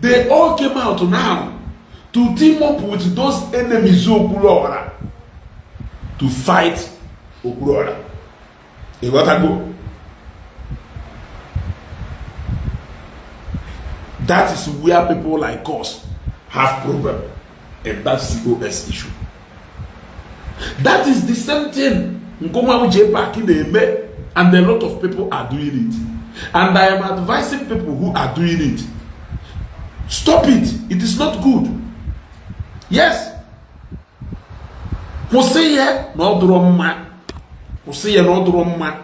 they all came out now to team up with those enemies of Okulora to fight Okulora. You got to go. That is where people like us have problem, and that's COS issue. That is the same thing Jpac and a lot of people are doing it. And I am advising people who are doing it. Stop it. It is not good. Yes. Poseye no drama. Poseye no drama.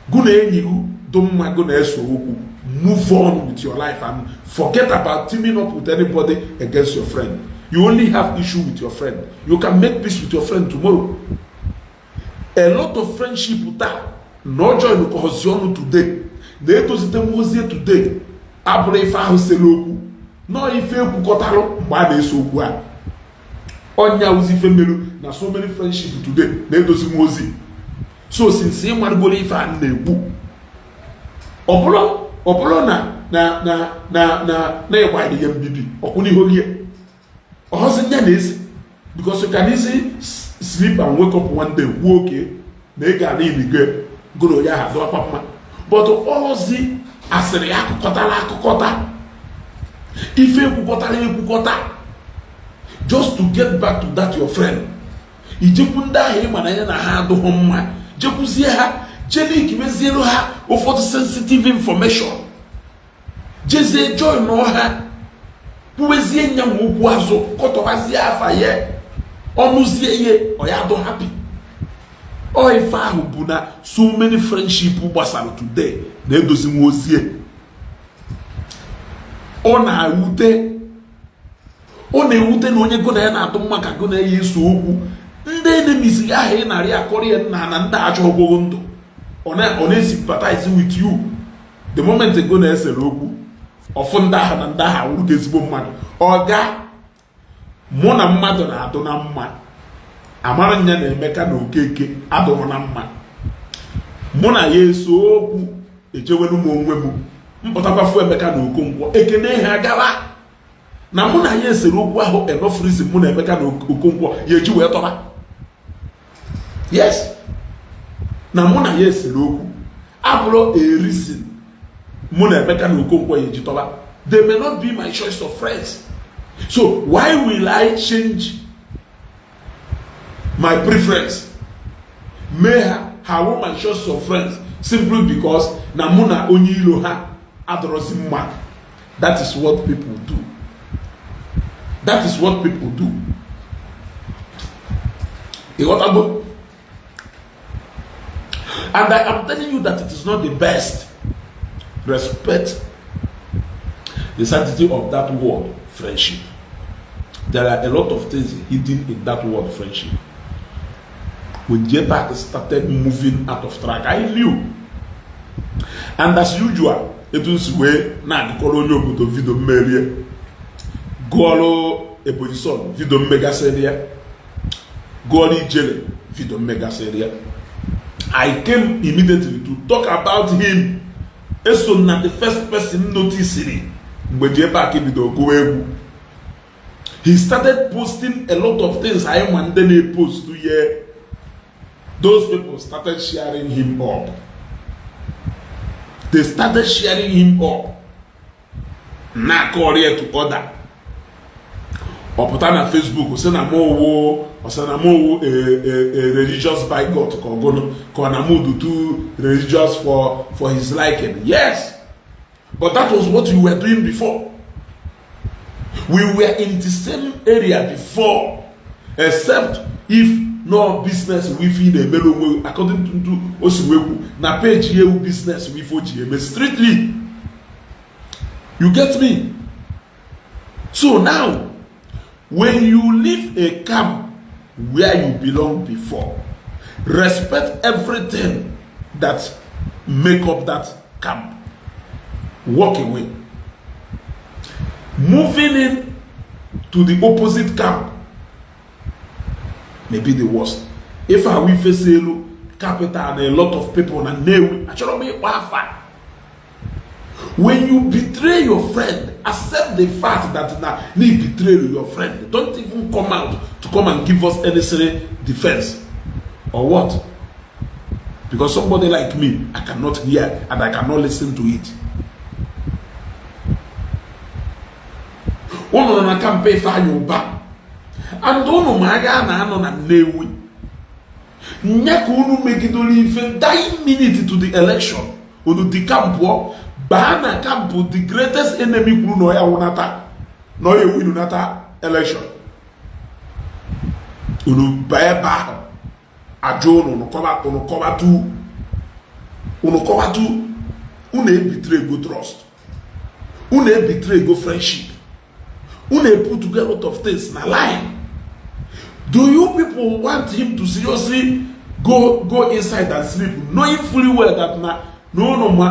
Guna enyigu dumma guna esowoku. Move on with your life and forget about teaming up with anybody against your friend. You only have issue with your friend. You can make peace with your friend tomorrow. A lot of friendship with that. No join because you today. They to sit today. Abure fa seloku. No ife kwukọtarụ mgbe a na-eso okwu a. Onya uzi femelu na so many friendship today na-edozi m ozi. So since ị marụgoro ife a na-ekwu, ọbụrụ na Iwaji ya mbibi ọkwụ n'ihe oge ọhọzi nya na-esi because you can easily sleep and wake up one day kwuo oke na ị ga na-iligo goro ya ha dọkwa mma, but ọhọzi asịrị akụkọta ife ekwukọta just to get back to that your friend. Ijekwu ndị ahụ ịma na ya na ha adụghị mma, jekwuzie ha jelik mezielu ha ụfọdụ sensitive information, jezie join n'ọha kwuwezie nyanwụ okwu azụ kọtọbazie afa ya ọnụzie ihe ọ ya adụ happy. Ọ ife ahụ bụ na so many friendship gbasara today na-edozi nwozie. Ọ na-ewute na onye go na ya na-atụ mma ka go na ya eso okwu ndị enemies ya ahụ ị narị akọrọ ya na ndị achọ ogbogo ndụ. Ọ na-sympathize with you the moment go na-esere okwu ọfụ ndị ahụ na ndị ahụ awụrụ ezigbo mmadụ. Ọga mụ na mmadụ na-adụ na mma, amara nya na Emeka na Okeke adụghị na mma, mụ na ya eso okwu ejewelu m onwe m mpụtakwafu Emeka na Okonkwo ekene ha gawa na mụ na ya esere okwu ahụ enough reason mụ na Emeka na Okonkwo ya eji wee tọba. Yes, na mụ na ya esere okwu abụrụ a reason mụ na Emeka na Okonkwo ya eji tọba. They may not be my choice of friends, so why will I change my preference? May have my choice of friends simply because na mụ na onye ilo ha adọrọzi mma. That is what people do. That is what people do. You got to go. And I am telling you that it is not the best. Respect the sanctity of that word, friendship. There are a lot of things hidden in that word, friendship. When Jpac started moving out of track, I knew. And as usual, etu si wee na-adịkọrọ onye obodo vidio mmerie gụọrụ Ebonyi vidio mmegasịrị ya gụọrụ Ijele vidio mmegasịrị ya. I came immediately to talk about him. Eso na the first person noticing mgbe Jpac bido gụwa egwu. He started posting a lot of things I want to post to here. Those people started sharing him up. They started sharing him up. Na Korea to order. Ọpụta na Facebook ose na mo religious bigot ko na mood too religious for his liking. Yes. But that was what we were doing before. We were in the same area before, except if no business we feed a melo according to Osiweku na page here business we for strictly. You get me? So now, when you leave a camp where you belong before, respect everything that make up that camp. Walk away. Moving in to the opposite camp may be the worst. If I will face capital and a lot of people and when you betray your friend, accept the fact that now you betray your friend. Don't even come out to come and give us any defense. Or what? Because somebody like me, I cannot hear and I cannot listen to it. Ono na campaign fa yoba and ono maga na ano na newi nyaka unu megidoli ife 9 minutes to the election ono di campo ba na campo the greatest enemy kuru no ya wonata no ye win nata election ono ba ajo no cover tu unu e betray go trust unu e betray go friendship. They put together a lot of things na line. Do you people want him to seriously go inside and sleep, knowing fully well that no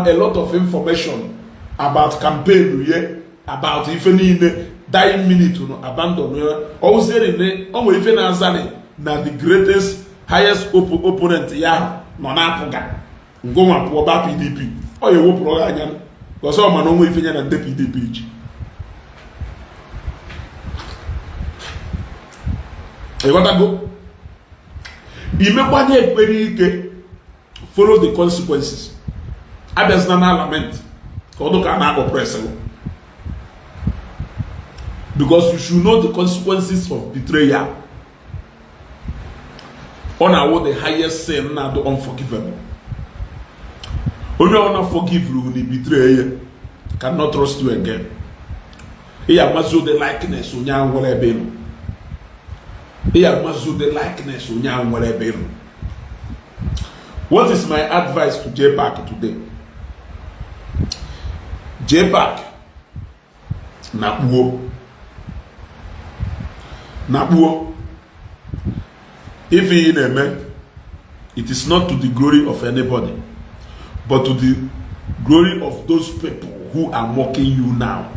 a lot of information about campaign about if any dying minute abandon or say na the greatest highest opponent ya no na apuga ngo ma po ba PDP o ye wo pro anya go so ma no mo ifenya na PDP. You want to go? You make one year follow the consequences. I does not lament. Because you should know the consequences of betrayal. Honor the highest sin, not the unforgivable. Only honor forgive you when you betray you. Cannot trust you again. Here must show the likeness on your whatever. Here must do the likeness. What is my advice to Jpac today? Jpac Nabuo. If he in a man, it is not to the glory of anybody, but to the glory of those people who are mocking you now.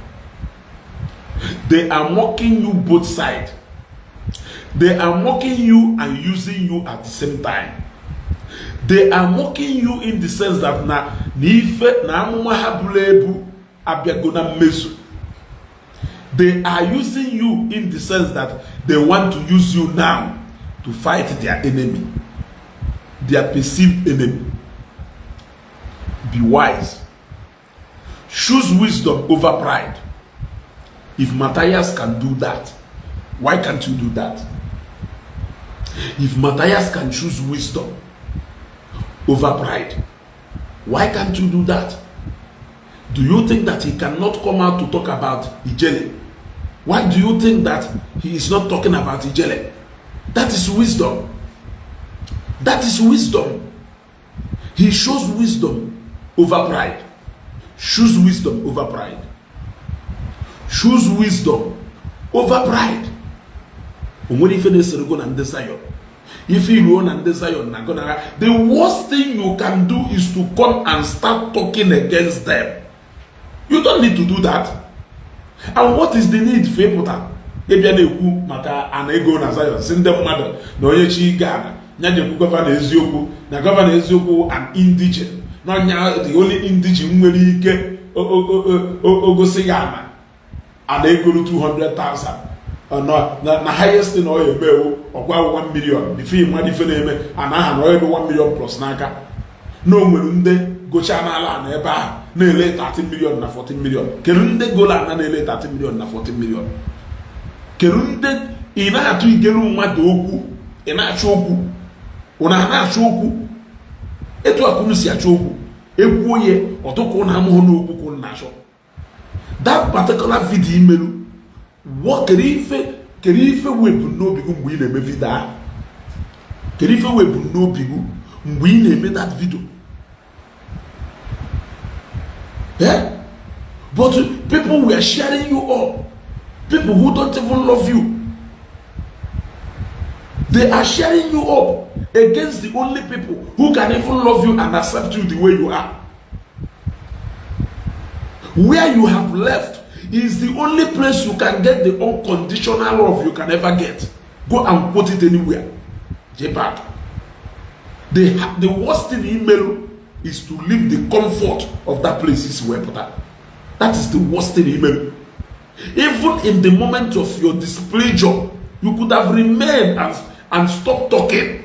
They are mocking you both sides. They are mocking you and using you at the same time. They are mocking you in the sense that they are using you in the sense that they want to use you now to fight their enemy, their perceived enemy. Be wise. Choose wisdom over pride. If Matthias can do that, why can't you do that? If Matthias can choose wisdom over pride, why can't you do that? Do you think that he cannot come out to talk about Ijele? Why do you think that he is not talking about Ijele? That is wisdom. That is wisdom. He shows wisdom over pride. Choose wisdom over pride. Choose wisdom over pride. If you run and desire, the worst thing you can do is to come and start talking against them. You don't need to do that. And what is the need for ịpụta ịbịa na-ekwu maka ana ego na Zion si ndị mmadụ na onye chi Ghana nya na-ekwu gọvanọ eziokwu na gọvanọ eziokwu an indigene na ọnya the only indigene nwere ike ogosi ya ana ego 200,000 na highest na oya emewo ọgwa 1 million before mmadụ ife na-eme ana aha na oya 1 million plus n'aka na o nwere ndị gocha n'ala na ebe ahụ na-ele 13 million na 14 million. Kedu ndị gola na na-ele 13 million na 14 million? Kedu ndị ị na-atụ igelu mmadụ okwu, ị na-achọ okwu, ụna na-achọ okwu, etu akụnụ si achọ okwu, ekwu onye ọtụkụ na amụhụ n'okwu kwụ na-achọ. That particular video imelu, kedu ife webu n'obi gị mgbe ị na-eme video ahụ? Kedu ife webu n'obi gị mgbe ị na-eme that video? Yeah? But people were sharing you up. People who don't even love you. They are sharing you up against the only people who can even love you and accept you the way you are. Where you have left is the only place you can get the unconditional love you can ever get. Go and quote it anywhere. Jpac. The worst thing in email is to leave the comfort of that place is where that is the worst thing in email. Even in the moment of your displeasure, you could have remained and stopped talking.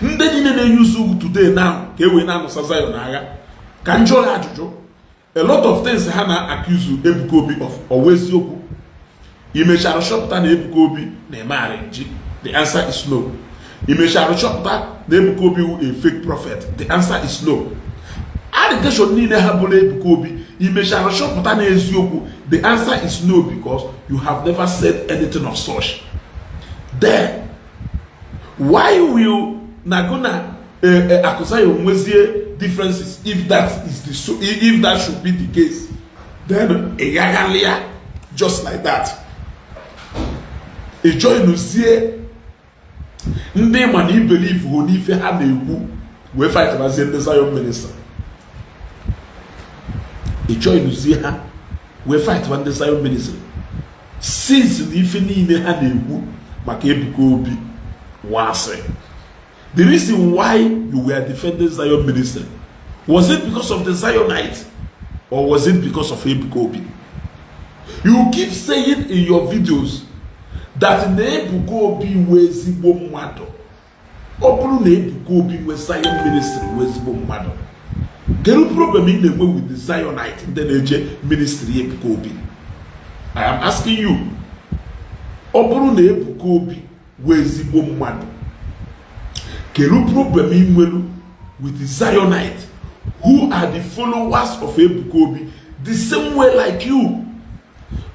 Ndị niile na-use today now ka e wee na-anọsa Zion agha ka njọ ha ajụjụ. A lot of things ha na-accuse Ebuka Obi of always okwu. Imechara chọpụta na Ebuka Obi na-eme arinji. The answer is no. Imechara chọpụta na Ebuka Obi who a fake prophet. The answer is no. Allegation niile ha bụrụ Ebuka Obi imechara chọpụta na eziokwu. The answer is no, because you have never said anything of such. Then why will Naguna accuse your nwezie differences if that should be the case? Then just like that. Join uzie ndị man you believe who n'ife ha na-ekwu wee fight as the Zion minister. Join uzie ha wee fight as the Zion minister. Since n'ife niile ha na-ekwu maka Ebuka Obi wase. The reason why you were defending Zion ministry, was it because of the Zionites or was it because of Ebuka Obi? You keep saying in your videos that Ebuka Obi was Igbo mmadụ. Ọ bụrụ na Ebuka Obi was Zion ministry was Igbo mmadụ. Kedu problem ị na-enwe with the Zionite ndị na-eje ministry Ebuka Obi? I am asking you. Ọ bụrụ na Ebuka Obi was Igbo mmadụ, kedu problem ị nwere with the Zionites who are the followers of Ebuka Obi the same way like you?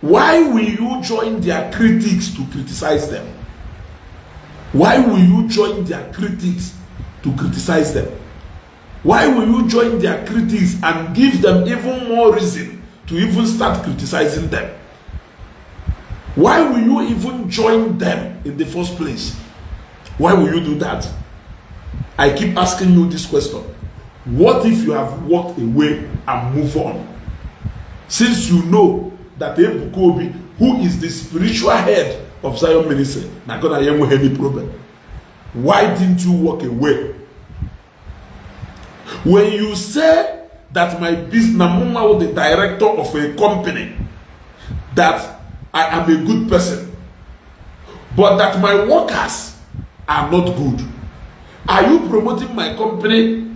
Why will you join their critics to criticize them? Why will you join their critics to criticize them? Why will you join their critics and give them even more reason to even start criticizing them? Why will you even join them in the first place? Why will you do that? I keep asking you this question. What if you have walked away and moved on? Since you know that Ebuka Obi, who is the spiritual head of Zion ministry, not gonna have any problem. Why didn't you walk away? When you say that my business, Namuma was the director of a company, that I am a good person, but that my workers are not good, are you promoting my company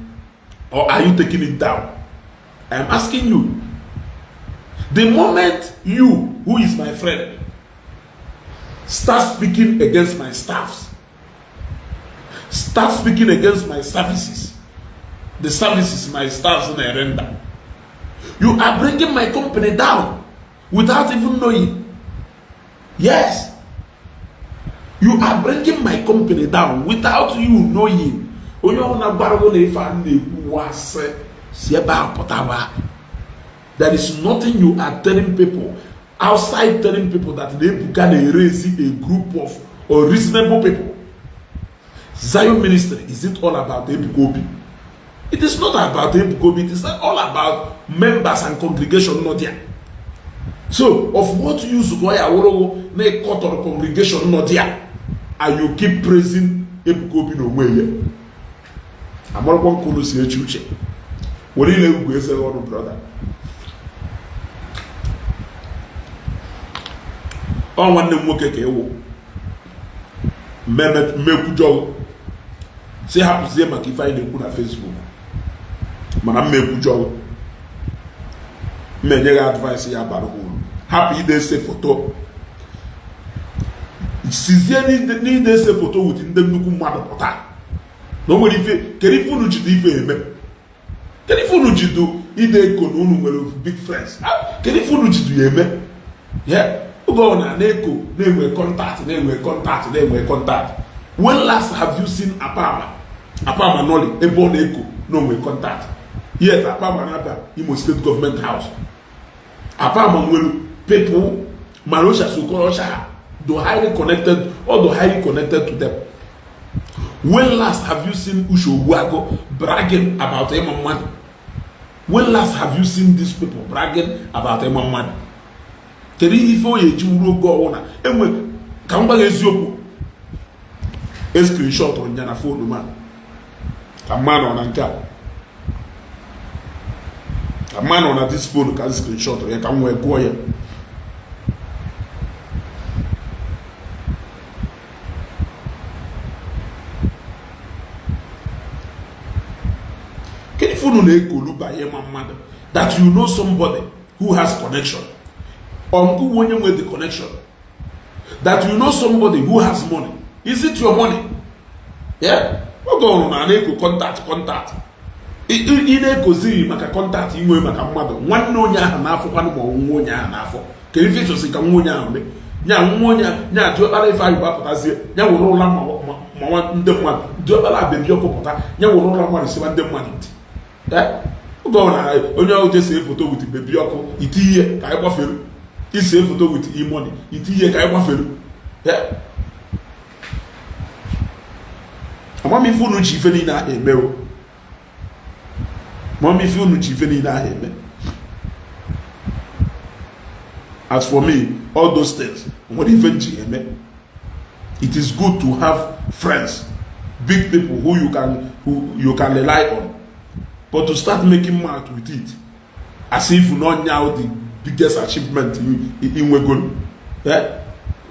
or are you taking it down? I am asking you. The moment you, who is my friend, start speaking against my staffs, start speaking against my services, the services my staffs render, you are bringing my company down without even knowing. Yes. You are bringing my company down without you knowing. There is nothing you are telling people outside telling people that they can raise a group of unreasonable people. Zion ministry, is it all about Ebuka Obi? It is not about Ebukobi, it is all about members and congregation not there. So, of what use Goya Woro may cut or congregation not there, and you keep praising Ebukobi no way. I'm not going to see a church. What do you go say, brother? Oh, one name work a me job. Say happy to them if I didn't put on Facebook. Man, I'm make job. Me get advice here about who. Happy they say photo. Sincerely, need they say photo with them look mad pota. Nobody fe. Kerifu no jidu ife eme. Kerifu no jidu ide konunu nwere big friends. Kerifu no jidu eme. Yeah. Go na neko, name contact. When last have you seen Apama? Apama Noli, Ebo Neko, no way contact. Yet Apama Nada, Imo State Government House. Apama will people, Marosha Sukorosha, do highly connected to them. When last have you seen Usho Wago bragging about Emma money? When last have you seen these people bragging about Emma money? Kedu ife onye ji uru ogo ona enwe ka mgba eziokwu screenshot onya na phone man ka man ona nka ka man ona this phone ka screenshot ya ka nwe go ya kedu phone na ekolu ba ye mmadụ that you know somebody who has connection. When with the connection, that you know somebody who has money. Is it your money? Yeah? What go on and contact. In a cozy, make a contact in maka mother. One no nya na afọ kwanu mo nya na afọ. Can you feel so can nya only? Nya do ala ifa iba potasie. Nya wo rola ma ndem ma. Do ala be bi okopota. Nya wo rola ma se ndem ma nti. Yeah? What go on onye o just say photo with baby oko. Itiye ka e gbafelu. He say photo with e-money. It is a guy who yeah. Mommy feel no chief any na email. Mommy feel no chief any na email. As for me, all those things, what even GMA? It is good to have friends, big people who you can rely on. But to start making mad with it, as if you know now the biggest achievement in Wegon. Yeah?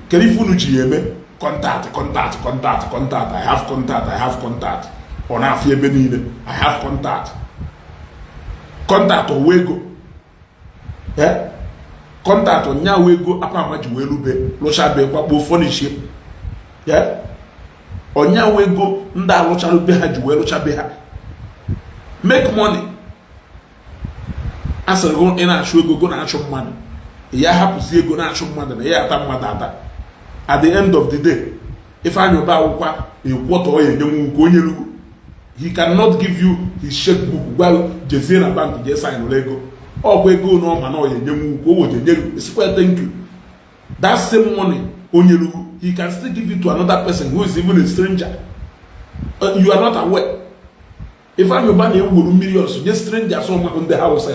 Can you phone GMA? Contact. I have contact. On Afia Benine, I have contact. Contact on Wego. Yeah? Contact on Nyawego, Apamaji Welube, Loshabe, Wapo Furniture. Yeah? On Nyawego, Nda Loshabe Hajuelo Shabeha. Make money. As a go in a show go na show money. Ya happens here go na show money. Ya tamada. At the end of the day, if I know about what oil he cannot give you his checkbook while Jezena Bank just sign Lego. Or we go no man or thank you. That same money he can still give it to another person who is even a stranger. You are not aware. If I know about millions, just strangers on the house.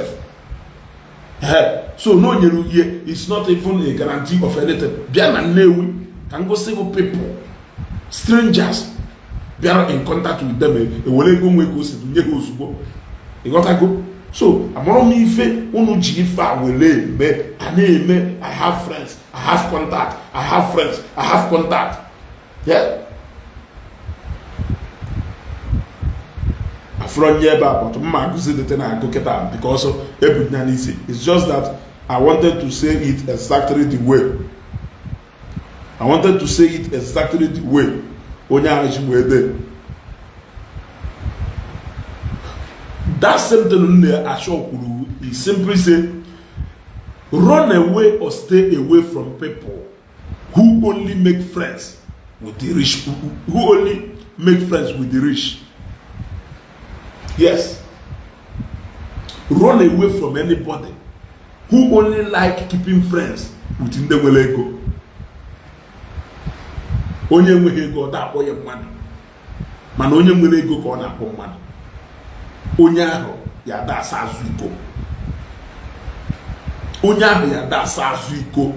So no it's not even a guarantee of anything. Can go see people, strangers, they are in contact with them. You got to go. So I'm on me fe unu jifa wele me ane I have friends, I have contact. Yeah. From here back, but because it's just that I wanted to say it exactly the way. That same thing he simply say, run away or stay away from people who only make friends with the rich. Yes. Run away from anybody who only like keeping friends within the Welego. Onye nwe ego da akpọ ya mmadụ. Mana onye nwere ego ka ọ na-akpọ mmadụ. onye ahụ ya da asa azụ iko. Onye ahụ ya da asa azụ iko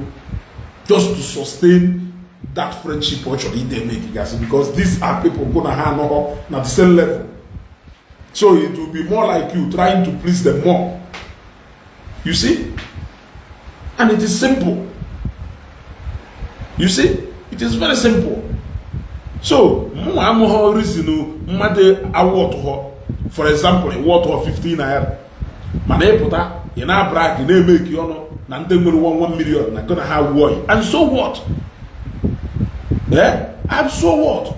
just to sustain that friendship or they make, because these are people who are not the same level. So it will be more like you trying to please them more. You see? And it is simple. You see? It is very simple. So, for example, a water of 15 naira. Maneputa, you now brag, you now make you and then 1 million, not gonna have worry. And so what? Yeah? And so what?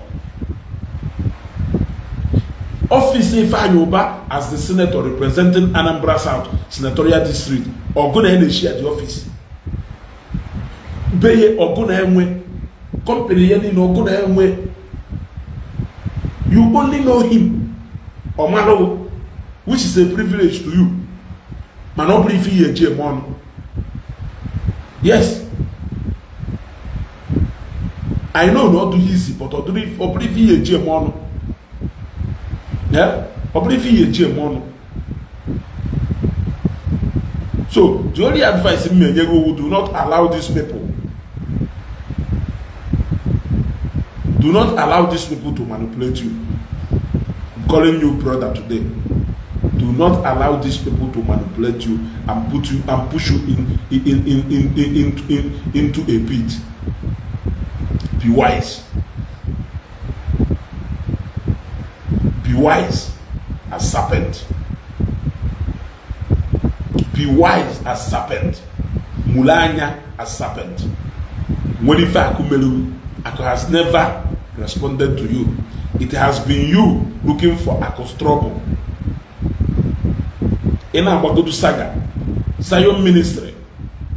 Office Ifayoba as the senator representing Anambra South Senatorial District, or gonna initiate the office. Beye or gonna enwe company yani no gonna enwe. You only know him or Malo, which is a privilege to you. Man, nobody feel a J1. Yes. I know not too easy, but nobody feel a J1. Yeah? Nobody feel a J1. So, the only advice in me, do not allow these people. Do not allow these people to manipulate you. I'm calling you brother today. Do not allow these people to manipulate you and put you and push you into a pit. Be wise. Be wise as serpent. Be wise as serpent. Mulanya as serpent. When if Ako has never responded to you. It has been you looking for Ako's trouble. In our Bagodu saga, Zion ministry,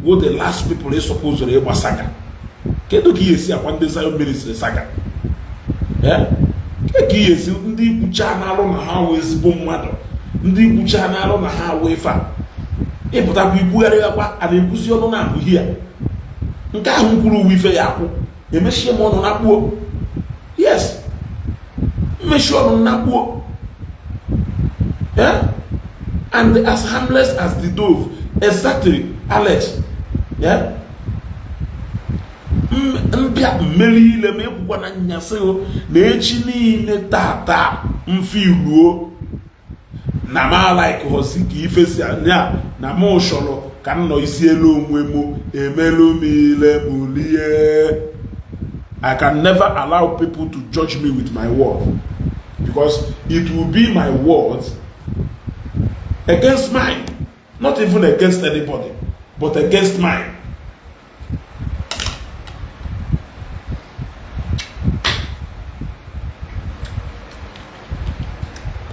what the last people is supposed to be saga. Kedu ki yesi upon the Zion ministry saga? Yeah? Ki yesi Ndi Igbo channel na ha we ezigbo mmadụ. Ndị Igbo channel na ha we fa. E pụta bụ Igbo yakwa a na-ekwuzi ọnụ na abụ hia. Nke ahụ kwuru wife ya akwụ. Emechie m ọnụ na kpuo. Yes. Emechie ọnụ na kpuo. Yeah? And as harmless as the dove. Exactly, Alex. Yeah? Mbia mmeli ile mekwukwa na nyaseo na echi niile tata mfiluo na ma like hosi ka ifesi anya na mo sholo ka nno isi elu onwe mo emelu mi ile mulie. I can never allow people to judge me with my word, because it will be my words against mine, not even against anybody, but against mine.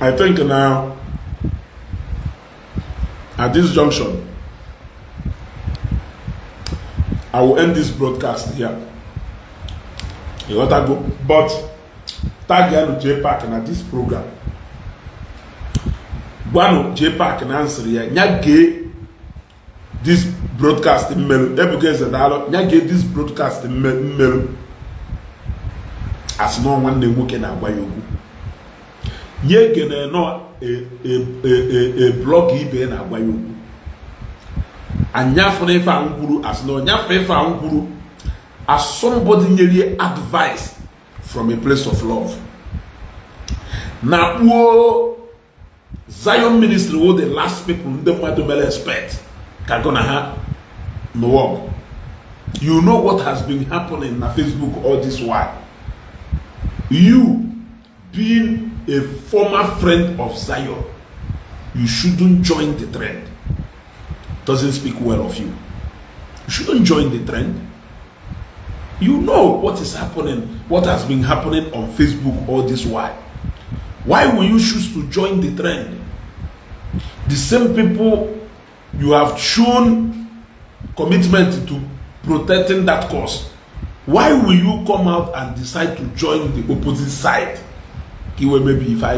I think now, at this junction, I will end this broadcast here. You want to go, but tag you to Jpac and at this program. One Jpac and answer here. Nyage this broadcast email. Every a dollar. Nyage this broadcast email. As no one they working at Wayogu. Ye can no a block ibe na Wayogu. And nyafre fa unkuru as no nyafre fa unkuru as somebody nearly advice from a place of love. Now, Zion ministry were the last people the Madumele expect can gonna have no work. You know what has been happening on Facebook all this while. You being a former friend of Zion, you shouldn't join the trend. Doesn't speak well of you. You shouldn't join the trend. You know what is happening, what has been happening on Facebook all this while. Why will you choose to join the trend? The same people you have shown commitment to protecting that cause. Why will you come out and decide to join the opposite side? Maybe if I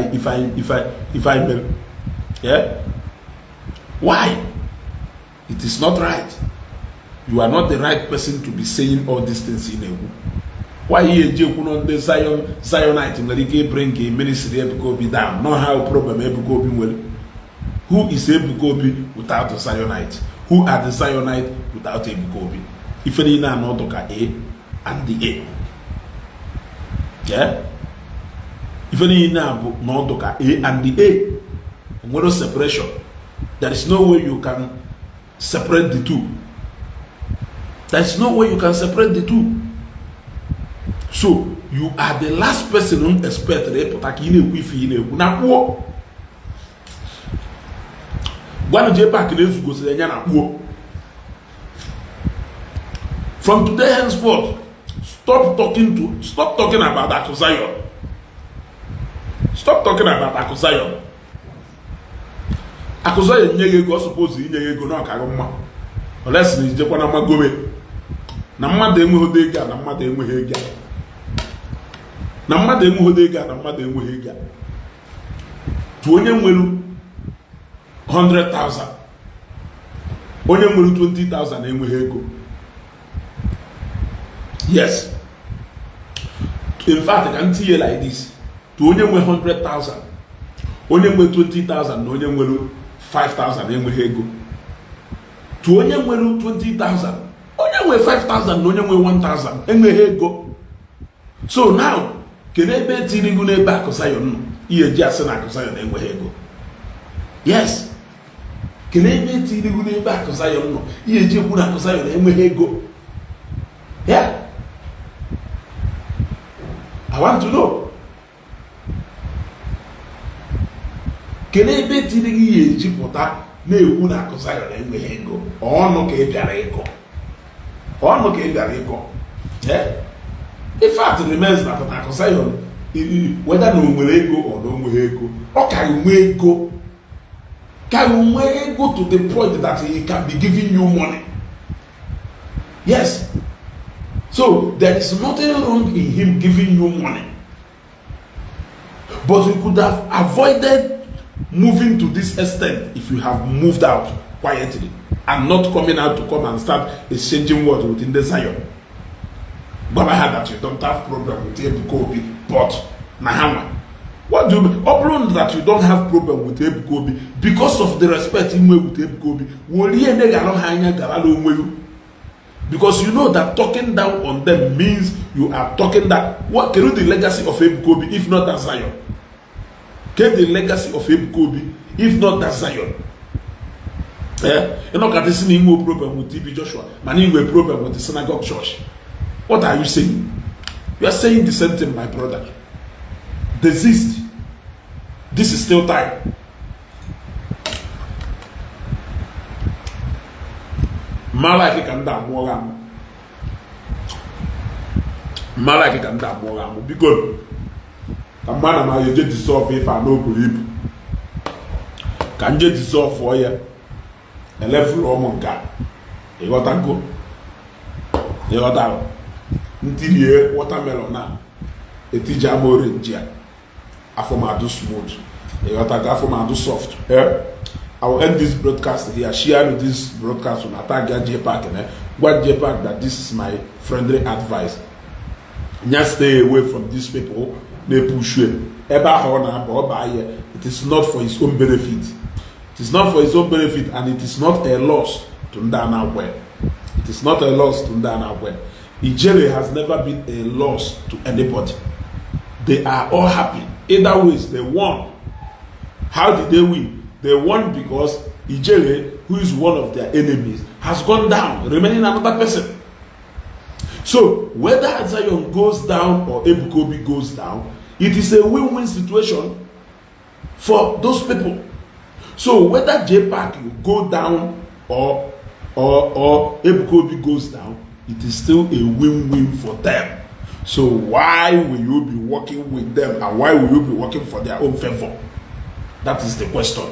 yeah? Why? It is not right. You are not the right person to be saying all these things in a way. Why you joke on the Zionite in the bring a ministry Ebuka Obi down? Not how problem Ebuka Obi will. Who is Ebuka Obi without the Zionite? Who are the Zionite without Ebuka Obi? If any now not A and the A. Yeah? If any now not A and the A. What separation? There is no way you can separate the two. There is no way you can separate the two. So you are the last person who expect na poor. One Jpac goes from today henceforth, stop talking about Zion. Stop talking about Zion. Zion nyege go suppose nyege go na ka mma. Unless ni je kwa na magobe. Na mmadu enwe ega na mmadu enwe ega. Na mmadu enwe ega na mmadu enwe ega. Tu onye nwelu 100,000. Onye nwelu 20,000 enwe ego. Yes. In fact, I can tell you like this. Tu onye nwe 100,000. Onye nwe 20,000 na onye nwelu 5,000 enwe ego. Tu onye nwelu 20,000. Onye nwe 5,000 na onye nwe 1,000 enwe ego. So now, kene ebe tirigu n'ebe Zion no, iye ji ase na Zion enwe ego. Yes. Kene ebe tirigu n'ebe Zion no, iye ji ekwu na Zion enwe ego. Yeah. I want to know. Kene ebe tirigu iye ji pụta na-ekwu na Zion enwe ego. Ọnụ ka ị bịara ego. Ọnụ ka ị bịara ego. Yeah. In fact, it remains that Zion, whether no nwere ego or no nwere ego, or can we go to the point that he can be giving you money? Yes. So there is nothing wrong in him giving you money, but you could have avoided moving to this extent if you have moved out quietly and not coming out to come and start exchanging words within the Zion. But I heard that you don't have problem with Ebuka Obi, but Nahama. What do you mean? Upload that you don't have problem with Ebuka Obi because of the respect in way with Ebuka Obi. Because you know that talking down on them means you are talking that what can you the legacy of Ebuka Obi if not that Zion? Get the legacy of Ebuka Obi if not that Zion? You're not getting any problem with TB Joshua, man. You have a problem with the synagogue church. What are you saying? You are saying the same thing, my brother. Desist. This is still time. Malaki can damn more. Malaki can damn more. Because a man of you just dissolve if I don't believe. Can you dissolve for you? A level Roman car. You got to go. You got to Ndi watermelon na etija orange afomado smooth afomado soft. I will end this broadcast here. Share this broadcast on Attire Jpac. What Jpac that this is my friendly advice. Just stay away from these people. They push you. It is not for his own benefit. It is not for his own benefit, and it is not a loss to Ndana well. It is not a loss to Ndana well. Ijele has never been a loss to anybody. They are all happy. Either ways, they won. How did they win? They won because Ijele, who is one of their enemies, has gone down, remaining another person. So, whether Zion goes down or Ebuka Obi goes down, it is a win-win situation for those people. So, whether Jpac will go down or Ebuka Obi goes down, it is still a win-win for them. So why will you be working with them, and why will you be working for their own favor? That is the question.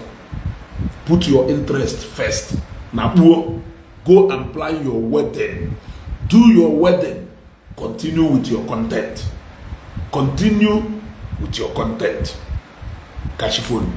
Put your interest first. Now go and plan your wedding. Do your wedding. Continue with your content. Continue with your content. Kashifoni.